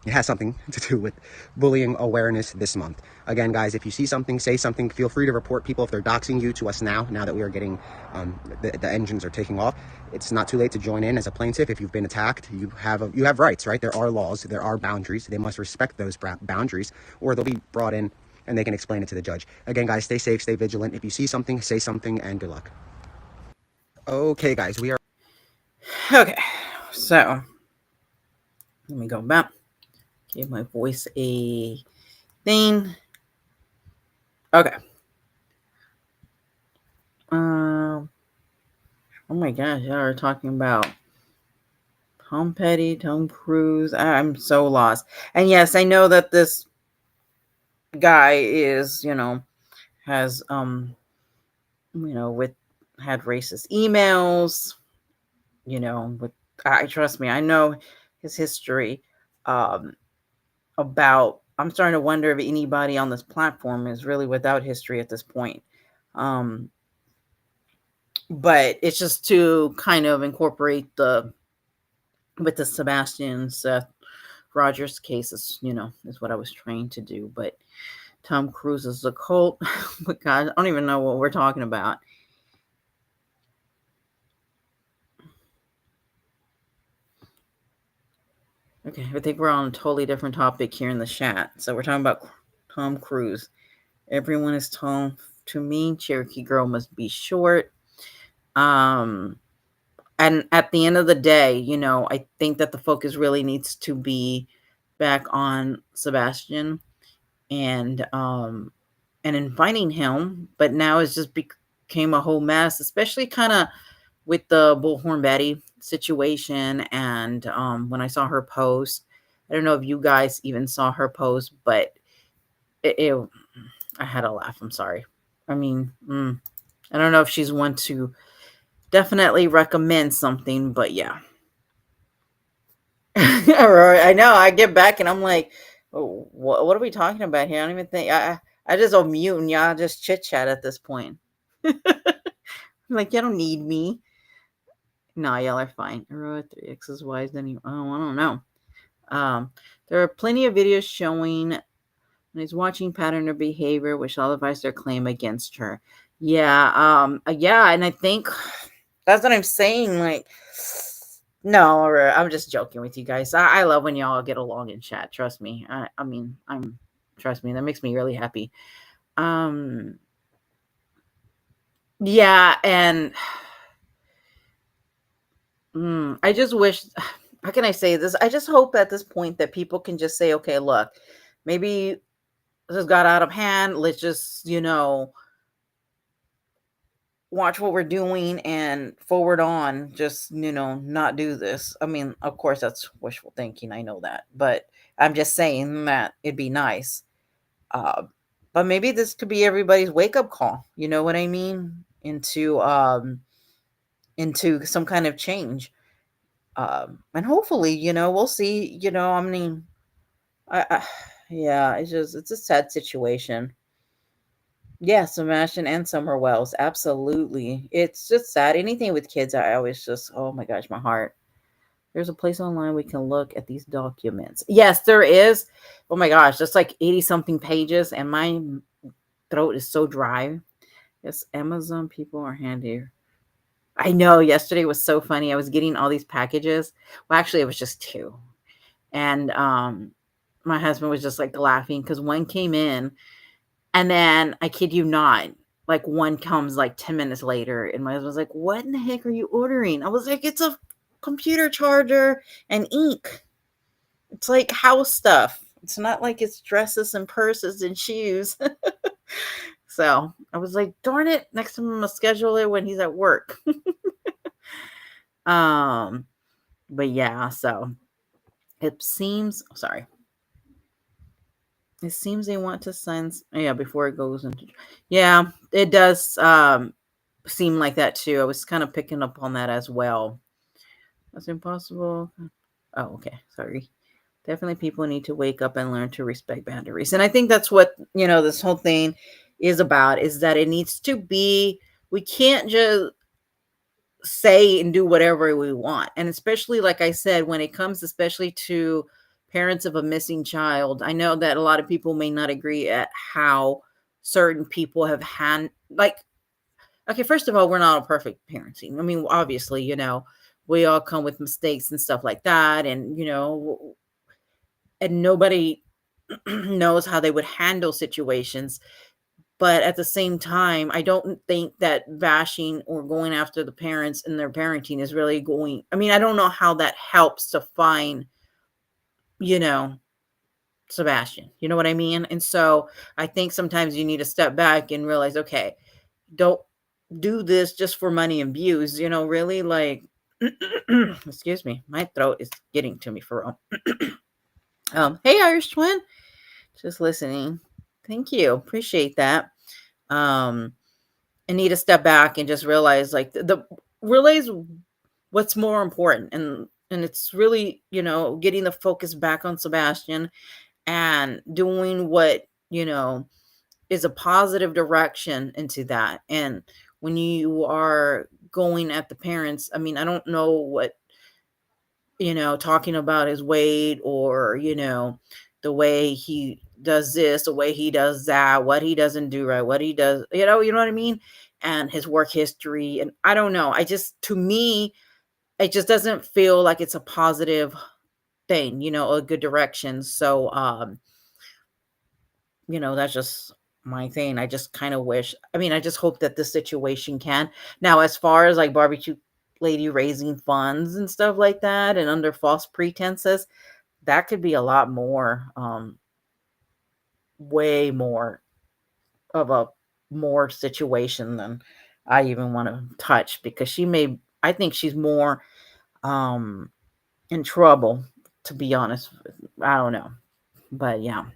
it has something to do with bullying awareness this month. Again, guys, if you see something, say something. Feel free to report people if they're doxing you to us now that we are getting, the engines are taking off. It's not too late to join in as a plaintiff. If you've been attacked, you have rights, right? There are laws, there are boundaries. They must respect those boundaries, or they'll be brought in and they can explain it to the judge. Again, guys, stay safe, stay vigilant. If you see something, say something, and good luck. Okay, guys, we are... Okay, so let me go back. Give my voice a thing. Okay. Oh my gosh, y'all are talking about Tom Petty, Tom Cruise. I'm so lost. And yes, I know that this guy is, has had racist emails, with trust me, I know his history. About I'm starting to wonder if anybody on this platform is really without history at this point. But it's just to kind of incorporate with the Sebastian Seth Rogers cases, is what I was trying to do. But Tom Cruise is a cult. But God, I don't even know what we're talking about. Okay, I think we're on a totally different topic here in the chat. So we're talking about Tom Cruise. Everyone is Tom to me. Cherokee Girl must be short. And at the end of the day, I think that the focus really needs to be back on Sebastian and inviting him. But now it's just became a whole mess, especially kind of with the Bullhorn Betty situation. And when I saw her post, I don't know if you guys even saw her post, but I had a laugh. I'm sorry. I mean, I don't know if she's one to definitely recommend something, but yeah. I know. I get back and I'm like, oh, what are we talking about here? I don't even think I just mute and y'all just chit chat at this point. I'm like, you don't need me. No, y'all are fine. 3X's Y's then I don't know. There are plenty of videos showing when he's watching pattern of behavior, which solidifies their claim against her. Yeah, and I think that's what I'm saying. Like, no, I'm just joking with you guys. I love when y'all get along in chat. Trust me. Trust me. That makes me really happy. Yeah, and I just wish. How can I say this? I just hope at this point that people can just say, okay, look, maybe this got out of hand. Let's just, watch what we're doing and forward on. Just, not do this. I mean, of course, that's wishful thinking. I know that. But I'm just saying that it'd be nice. But maybe this could be everybody's wake-up call. You know what I mean? Into some kind of change. And hopefully, we'll see, I mean, yeah, it's a sad situation. Yeah, Sebastian and Summer Wells, absolutely. It's just sad. Anything with kids, I always just, oh my gosh, my heart. There's a place online we can look at these documents. Yes, there is. Oh my gosh, just like 80 something pages, and my throat is so dry. Yes, Amazon people are handy. I know. Yesterday was so funny. I was getting all these packages. Well, actually, it was just two. And my husband was just like laughing because one came in, and then I kid you not, like one comes like 10 minutes later, and my husband was like, "What in the heck are you ordering?" I was like, "It's a computer charger and ink. It's like house stuff. It's not like it's dresses and purses and shoes." So I was like, darn it, next time I'm gonna schedule it when he's at work. But yeah, so it seems it seems they want to send before it goes into it does seem like that too. I was kind of picking up on that as well. That's impossible. Oh, okay. Sorry. Definitely people need to wake up and learn to respect boundaries. And I think that's what, this whole thing is about, is that it needs to be, we can't just say and do whatever we want. And especially, like I said, when it comes especially to parents of a missing child, I know that a lot of people may not agree at how certain people have like, okay, first of all, we're not all perfect parenting. I mean, obviously, we all come with mistakes and stuff like that. And, and nobody knows how they would handle situations. But at the same time, I don't think that bashing or going after the parents and their parenting is really going. I mean, I don't know how that helps to find, you know, Sebastian. You know what I mean? And so I think sometimes you need to step back and realize, okay, don't do this just for money and views, really, like, excuse me, my throat is getting to me for real. Hey, Irish Twin, just listening. Thank you. Appreciate that. I need to step back and just realize, like, realize what's more important, and it's really, getting the focus back on Sebastian and doing what, is a positive direction into that. And when you are going at the parents, I mean, I don't know what, talking about his weight, or, the way he does this, the way he does that, what he doesn't do right, what he does, you know what I mean? And his work history. And I don't know. To me, it just doesn't feel like it's a positive thing, a good direction. So, that's just my thing. I just kind of wish, I mean, I just hope that this situation can. Now, as far as like barbecue lady raising funds and stuff like that, and under false pretenses, that could be a lot more, way more of a more situation than I even want to touch, because I think she's more in trouble, to be honest. I don't know. But yeah.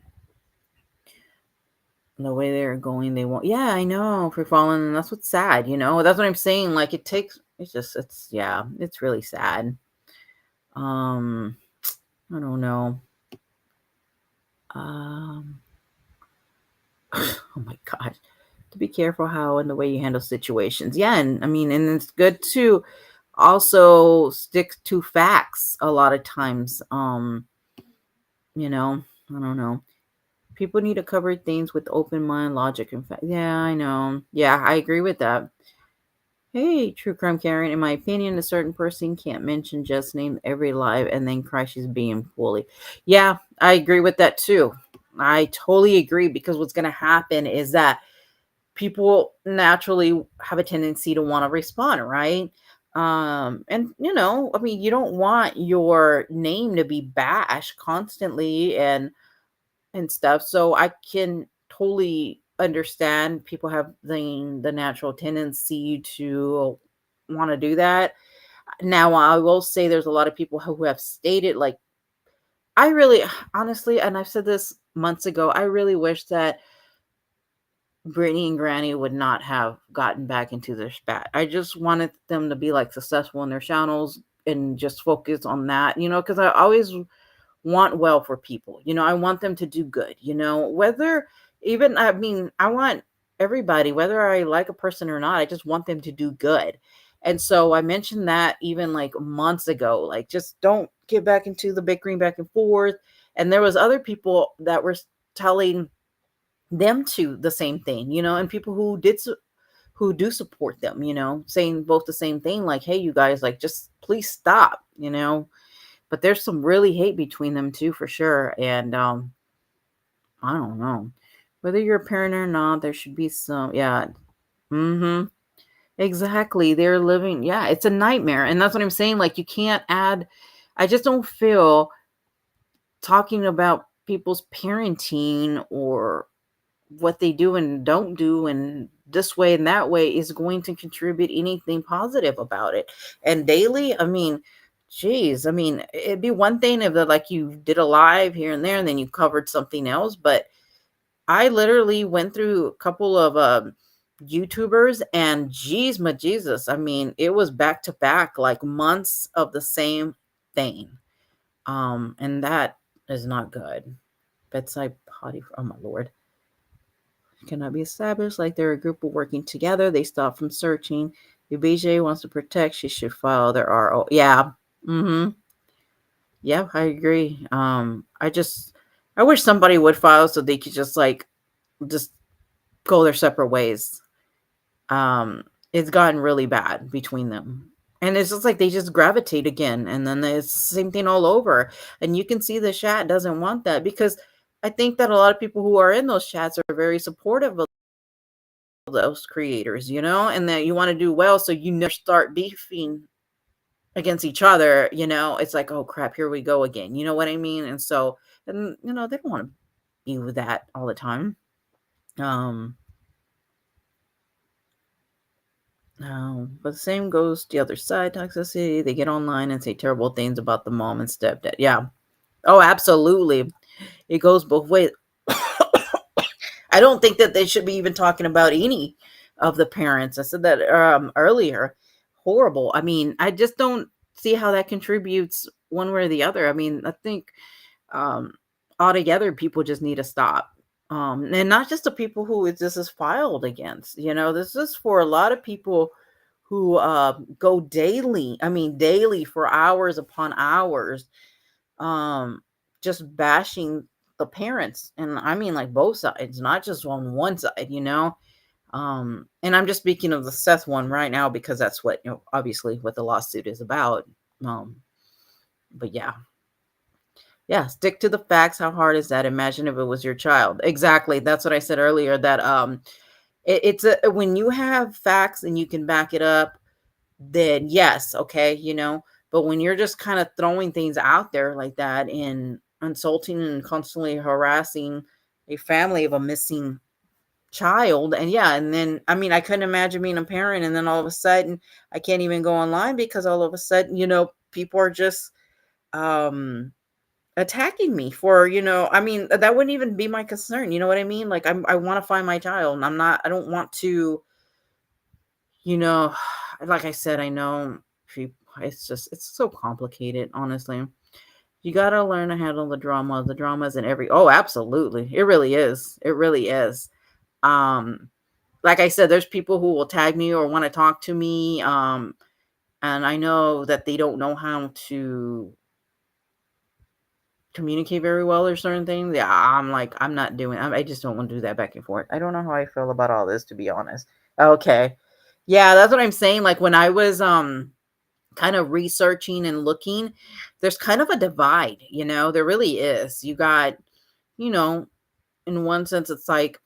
The way they're going, they won't. Yeah, I know, for falling, and that's what's sad, That's what I'm saying. Like, yeah, it's really sad. I don't know. Oh my gosh. To be careful how and the way you handle situations. Yeah, and I mean, and it's good to also stick to facts a lot of times. I don't know. People need to cover things with open mind, logic, and fact. Yeah, I know. Yeah, I agree with that. Hey, true crime Karen. In my opinion, a certain person can't mention just name every live and then cry she's being bullied. Yeah, I agree with that too. I totally agree, because what's going to happen is that people naturally have a tendency to want to respond, right? And I mean, you don't want your name to be bashed constantly and stuff. So I can totally understand people have the natural tendency to want to do that. Now, I will say there's a lot of people who have stated, like, I really, honestly, and I've said this months ago, I really wish that Brittany and Granny would not have gotten back into their spat. I just wanted them to be like successful in their channels and just focus on that, because I always want well for people. I want them to do good, whether even, I mean, I want everybody, whether I like a person or not, I just want them to do good. And so I mentioned that even like months ago, like, just don't get back into the bickering back and forth. And there was other people that were telling them to the same thing, and people who do support them, saying both the same thing, like, hey, you guys, like, just please stop, but there's some really hate between them too, for sure. And I don't know, whether you're a parent or not, there should be some, yeah. Exactly, they're living, yeah, it's a nightmare. And that's what I'm saying, like, you can't add, I just don't feel talking about people's parenting or what they do and don't do and this way and that way is going to contribute anything positive about it. And daily, I mean, geez, I mean, it'd be one thing if like you did a live here and there and then you covered something else, but I literally went through a couple of YouTubers, and geez, my Jesus, I mean, it was back to back, like months of the same thing. And that is not good. Bedside potty, oh my Lord. Cannot be established like they're a group of working together. They stop from searching. If BJ wants to protect, she should file their RO. Yeah. Mm-hmm. Yeah, I agree. I wish somebody would file so they could just go their separate ways. It's gotten really bad between them. And it's just like they just gravitate again. And then it's the same thing all over. And you can see the chat doesn't want that, because I think that a lot of people who are in those chats are very supportive of those creators, and that you want to do well. So you never start beefing against each other, it's like, oh crap, here we go again. You know what I mean? And so, and they don't want to be with that all the time. But the same goes to the other side, toxicity. They get online and say terrible things about the mom and stepdad. Yeah. Oh, absolutely. It goes both ways. I don't think that they should be even talking about any of the parents. I said that earlier. Horrible. I mean, I just don't see how that contributes one way or the other. I mean, I think altogether people just need to stop. And not just the people who this is filed against. This is for a lot of people who go daily for hours upon hours, just bashing the parents. And I mean, like, both sides, not just on one side, and I'm just speaking of the Seth one right now because that's what, obviously what the lawsuit is about. But yeah, stick to the facts. How hard is that? Imagine if it was your child. Exactly. That's what I said earlier, that it's when you have facts and you can back it up, then yes, okay, but when you're just kind of throwing things out there like that and insulting and constantly harassing a family of a missing child, and then, I mean, I couldn't imagine being a parent and then all of a sudden I can't even go online because all of a sudden, people are just attacking me for, I mean, that wouldn't even be my concern. You know what I mean? Like, I want to find my child, and I don't want to, like I said, I know it's so complicated, honestly. You got to learn to handle the drama. The drama's in oh, absolutely. It really is. It really is. Like I said, there's people who will tag me or want to talk to me. And I know that they don't know how to communicate very well or certain things. Yeah, I'm like, I'm not doing, I just don't want to do that back and forth. I don't know how I feel about all this, to be honest. Okay. Yeah, that's what I'm saying. Like, when I was kind of researching and looking, there's kind of a divide, there really is. You got, in one sense, it's like,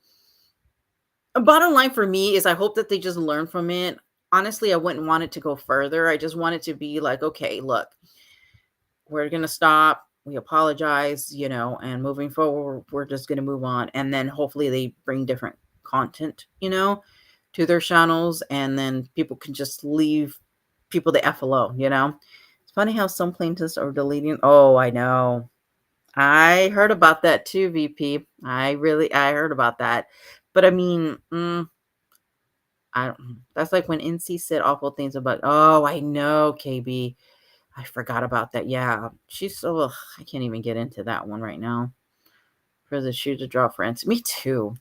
a bottom line for me is I hope that they just learn from it. Honestly, I wouldn't want it to go further. I just want it to be like, okay, look, we're going to stop. We apologize, and moving forward, we're just going to move on. And then hopefully they bring different content, to their channels, and then people can just leave people the F alone, It's funny how some plaintiffs are deleting. Oh, I know. I heard about that too, VP. I heard about that. But I mean, that's like when NC said awful things about, oh, I know, KB. I forgot about that. Yeah, she's so, I can't even get into that one right now. For the shoe to drop for NC. Me too.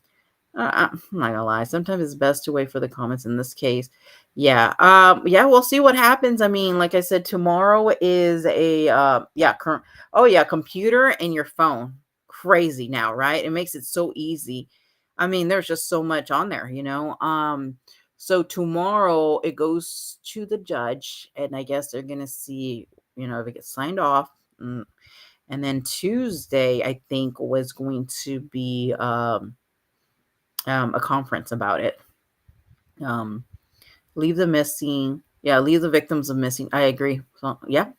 I'm not gonna lie. Sometimes it's best to wait for the comments in this case. Yeah. Yeah, we'll see what happens. I mean, like I said, tomorrow is a computer and your phone. Crazy now, right? It makes it so easy. I mean, there's just so much on there, So tomorrow it goes to the judge, and I guess they're gonna see, if it gets signed off. And then Tuesday, I think, was going to be a conference about it. Leave the missing. Yeah, leave the victims of missing. I agree. So, yeah.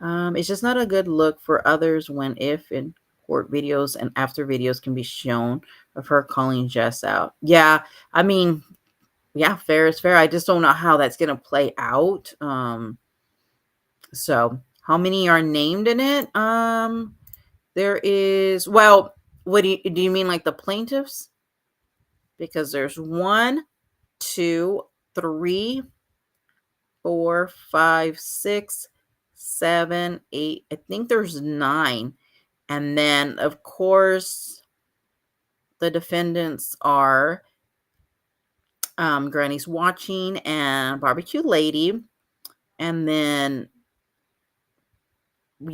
It's just not a good look for others when, if, in court videos and after videos can be shown of her calling Jess out. Yeah, I mean, yeah, fair is fair. I just don't know how that's going to play out. So how many are named in it? There is, well, what do you mean, like the plaintiffs? because there's 1, 2, 3, 4, 5, 6, 7, 8. I think there's 9. And then, of course, the defendants are Granny's Watching and Barbecue Lady. And then, let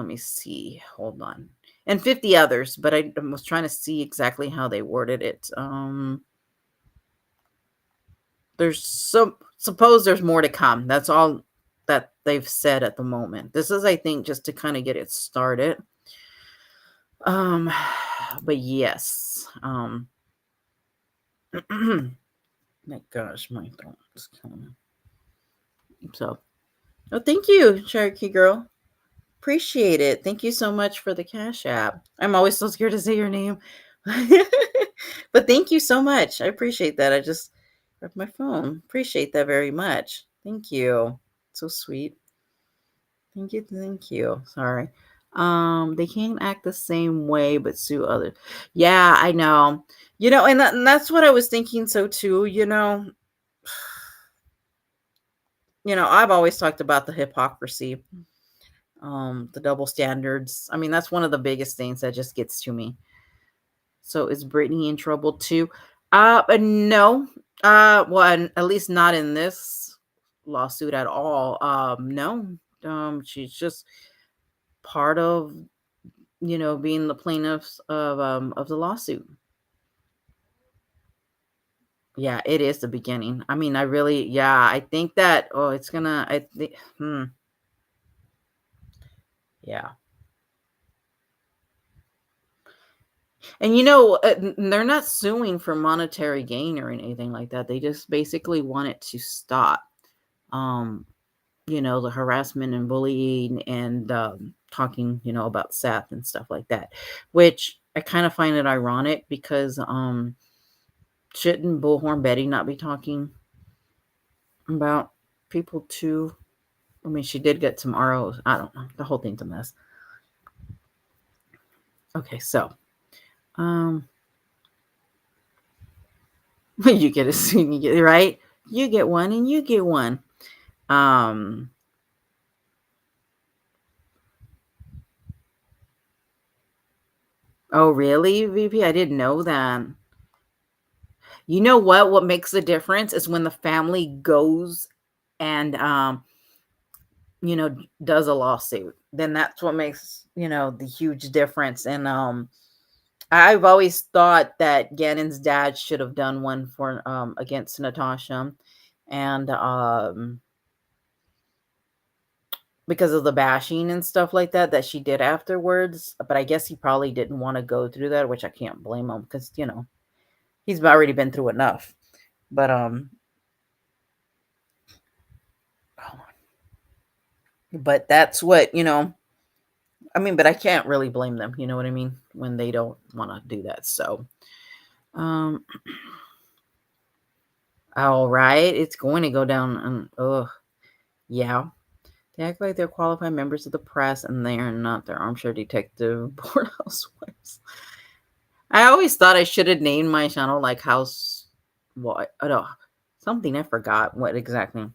me see. Hold on. And 50 others, but I was trying to see exactly how they worded it. There's suppose there's more to come. That's all that they've said at the moment. This is, I think, just to kind of get it started. But yes. My gosh, my throat is killing me. So, oh, thank you, Cherokee Girl. Appreciate it. Thank you so much for the Cash App. I'm always so scared to say your name. But thank you so much. I appreciate that. I just grabbed my phone. Appreciate that very much. Thank you. So sweet. Thank you. Thank you. Sorry. They can't act the same way but sue others. Yeah, I know. And that's what I was thinking so too, I've always talked about the hypocrisy, the double standards. I mean, that's one of the biggest things that just gets to me. So is Brittany in trouble too? No. Well, at least not in this lawsuit at all. No. She's just part of, being the plaintiffs of the lawsuit. Yeah, it is the beginning. I mean, I think that, it's gonna, yeah. And they're not suing for monetary gain or anything like that. They just basically want it to stop. The harassment and bullying and talking, about Seth and stuff like that, which I kind of find it ironic because shouldn't Bullhorn Betty not be talking about people too? I mean, she did get some ROs. I don't know. The whole thing's a mess. Okay, so you get a you get right. You get one and you get one. Oh, really, VP? I didn't know that. You know what? What makes the difference is when the family goes and does a lawsuit. Then that's what makes, the huge difference. And I've always thought that Gannon's dad should have done one for against Natasha. And because of the bashing and stuff like that she did afterwards. But I guess he probably didn't want to go through that, which I can't blame him because, he's already been through enough. But but that's what, I mean, but I can't really blame them, you know what I mean, when they don't want to do that. So all right, it's going to go down and yeah. They act like they're qualified members of the press and they are not. Their armchair detective board housewives. I always thought I should have named my channel like House what? Oh, no, something I forgot what exactly.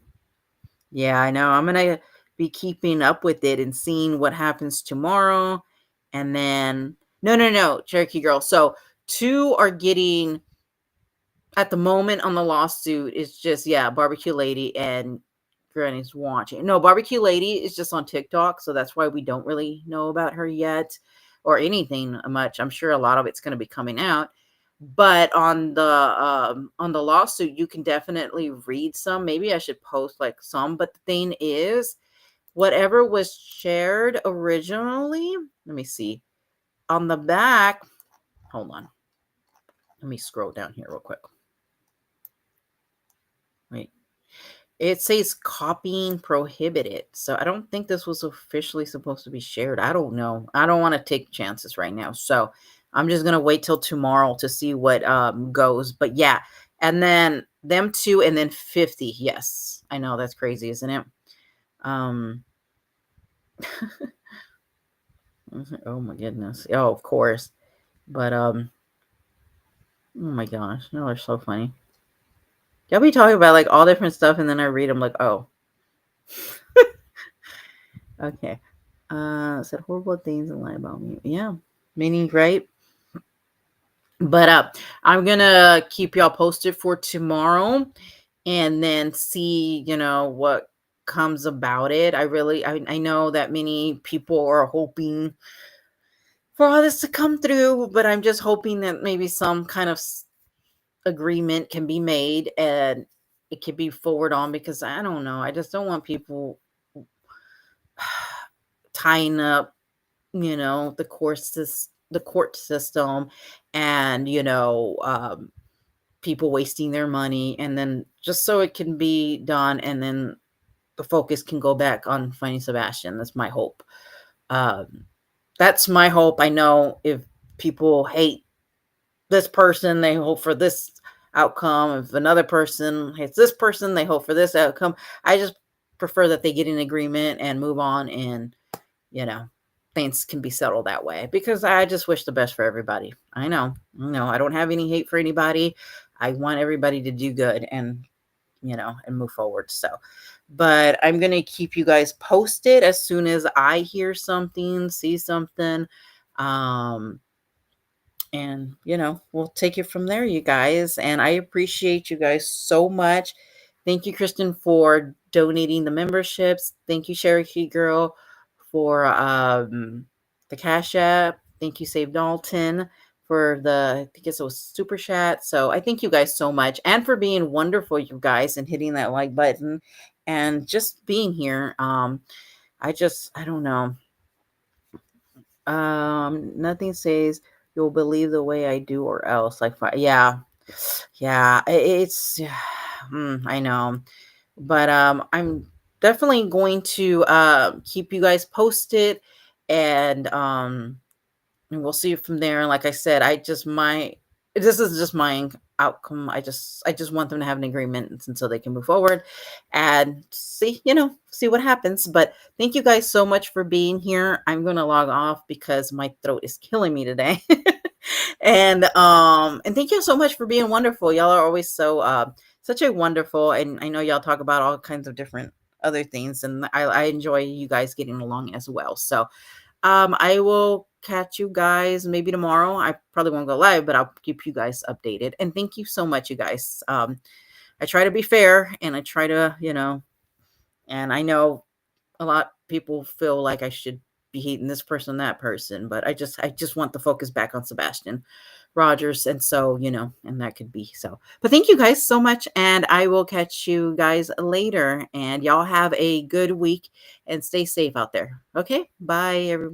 Yeah, I know. I'm gonna be keeping up with it and seeing what happens tomorrow. And then no, Cherokee Girl. So 2 are getting at the moment on the lawsuit is just Barbecue Lady and Granny's Watching. No, Barbecue Lady is just on TikTok, so that's why we don't really know about her yet or anything much. I'm sure a lot of it's going to be coming out. But on the lawsuit, you can definitely read some. Maybe I should post like some. But the thing is, whatever was shared originally, let me see. On the back, hold on. Let me scroll down here real quick. Wait. It says copying prohibited. So I don't think this was officially supposed to be shared. I don't know. I don't want to take chances right now. So I'm just going to wait till tomorrow to see what goes. But yeah. And then them 2 and then 50. Yes. I know that's crazy, isn't it? Oh my goodness. Oh, of course. But Oh my gosh, y'all are so funny. Y'all be talking about like all different stuff, and then I read them like, oh, okay. Said horrible things and lie about me. Yeah, meaning right. But I'm gonna keep y'all posted for tomorrow, and then see what comes about it. I know that many people are hoping for all this to come through, but I'm just hoping that maybe some kind of agreement can be made and it can be forward on, because I don't know. I just don't want people tying up, the court system, and people wasting their money, and then just so it can be done, and then the focus can go back on finding Sebastian. That's my hope. Um, that's my hope. I know if people hate this person, they hope for this outcome. If another person hates this person, they hope for this outcome. I just prefer that they get an agreement and move on, and things can be settled that way, because I just wish the best for everybody. I know, I don't have any hate for anybody. I want everybody to do good and move forward. So, but I'm going to keep you guys posted as soon as I hear something, see something. And we'll take it from there, you guys. And I appreciate you guys so much. Thank you, Kristen, for donating the memberships. Thank you, Cherokee Girl, for the Cash App. Thank you, Save Dalton, for I think it was Super Chat. So I thank you guys so much, and for being wonderful, you guys, and hitting that like button and just being here. I don't know. Nothing says you'll believe the way I do, or else. Like, yeah, it's I know, but I'm definitely going to keep you guys posted, and we'll see from there. And like I said, this is just my outcome. I just want them to have an agreement until they can move forward and see what happens. But thank you guys so much for being here. I'm going to log off because my throat is killing me today. And thank you so much for being wonderful. Y'all are always so such a wonderful, and I know y'all talk about all kinds of different other things, and I enjoy you guys getting along as well. So I will catch you guys maybe tomorrow. I probably won't go live, but I'll keep you guys updated. And thank you so much, you guys. I try to be fair, and I try to, and I know a lot of people feel like I should be hating this person, that person, but I just want the focus back on Sebastian Rogers. And so, and that could be so. But thank you guys so much, and I will catch you guys later. And y'all have a good week and stay safe out there. Okay, bye everybody.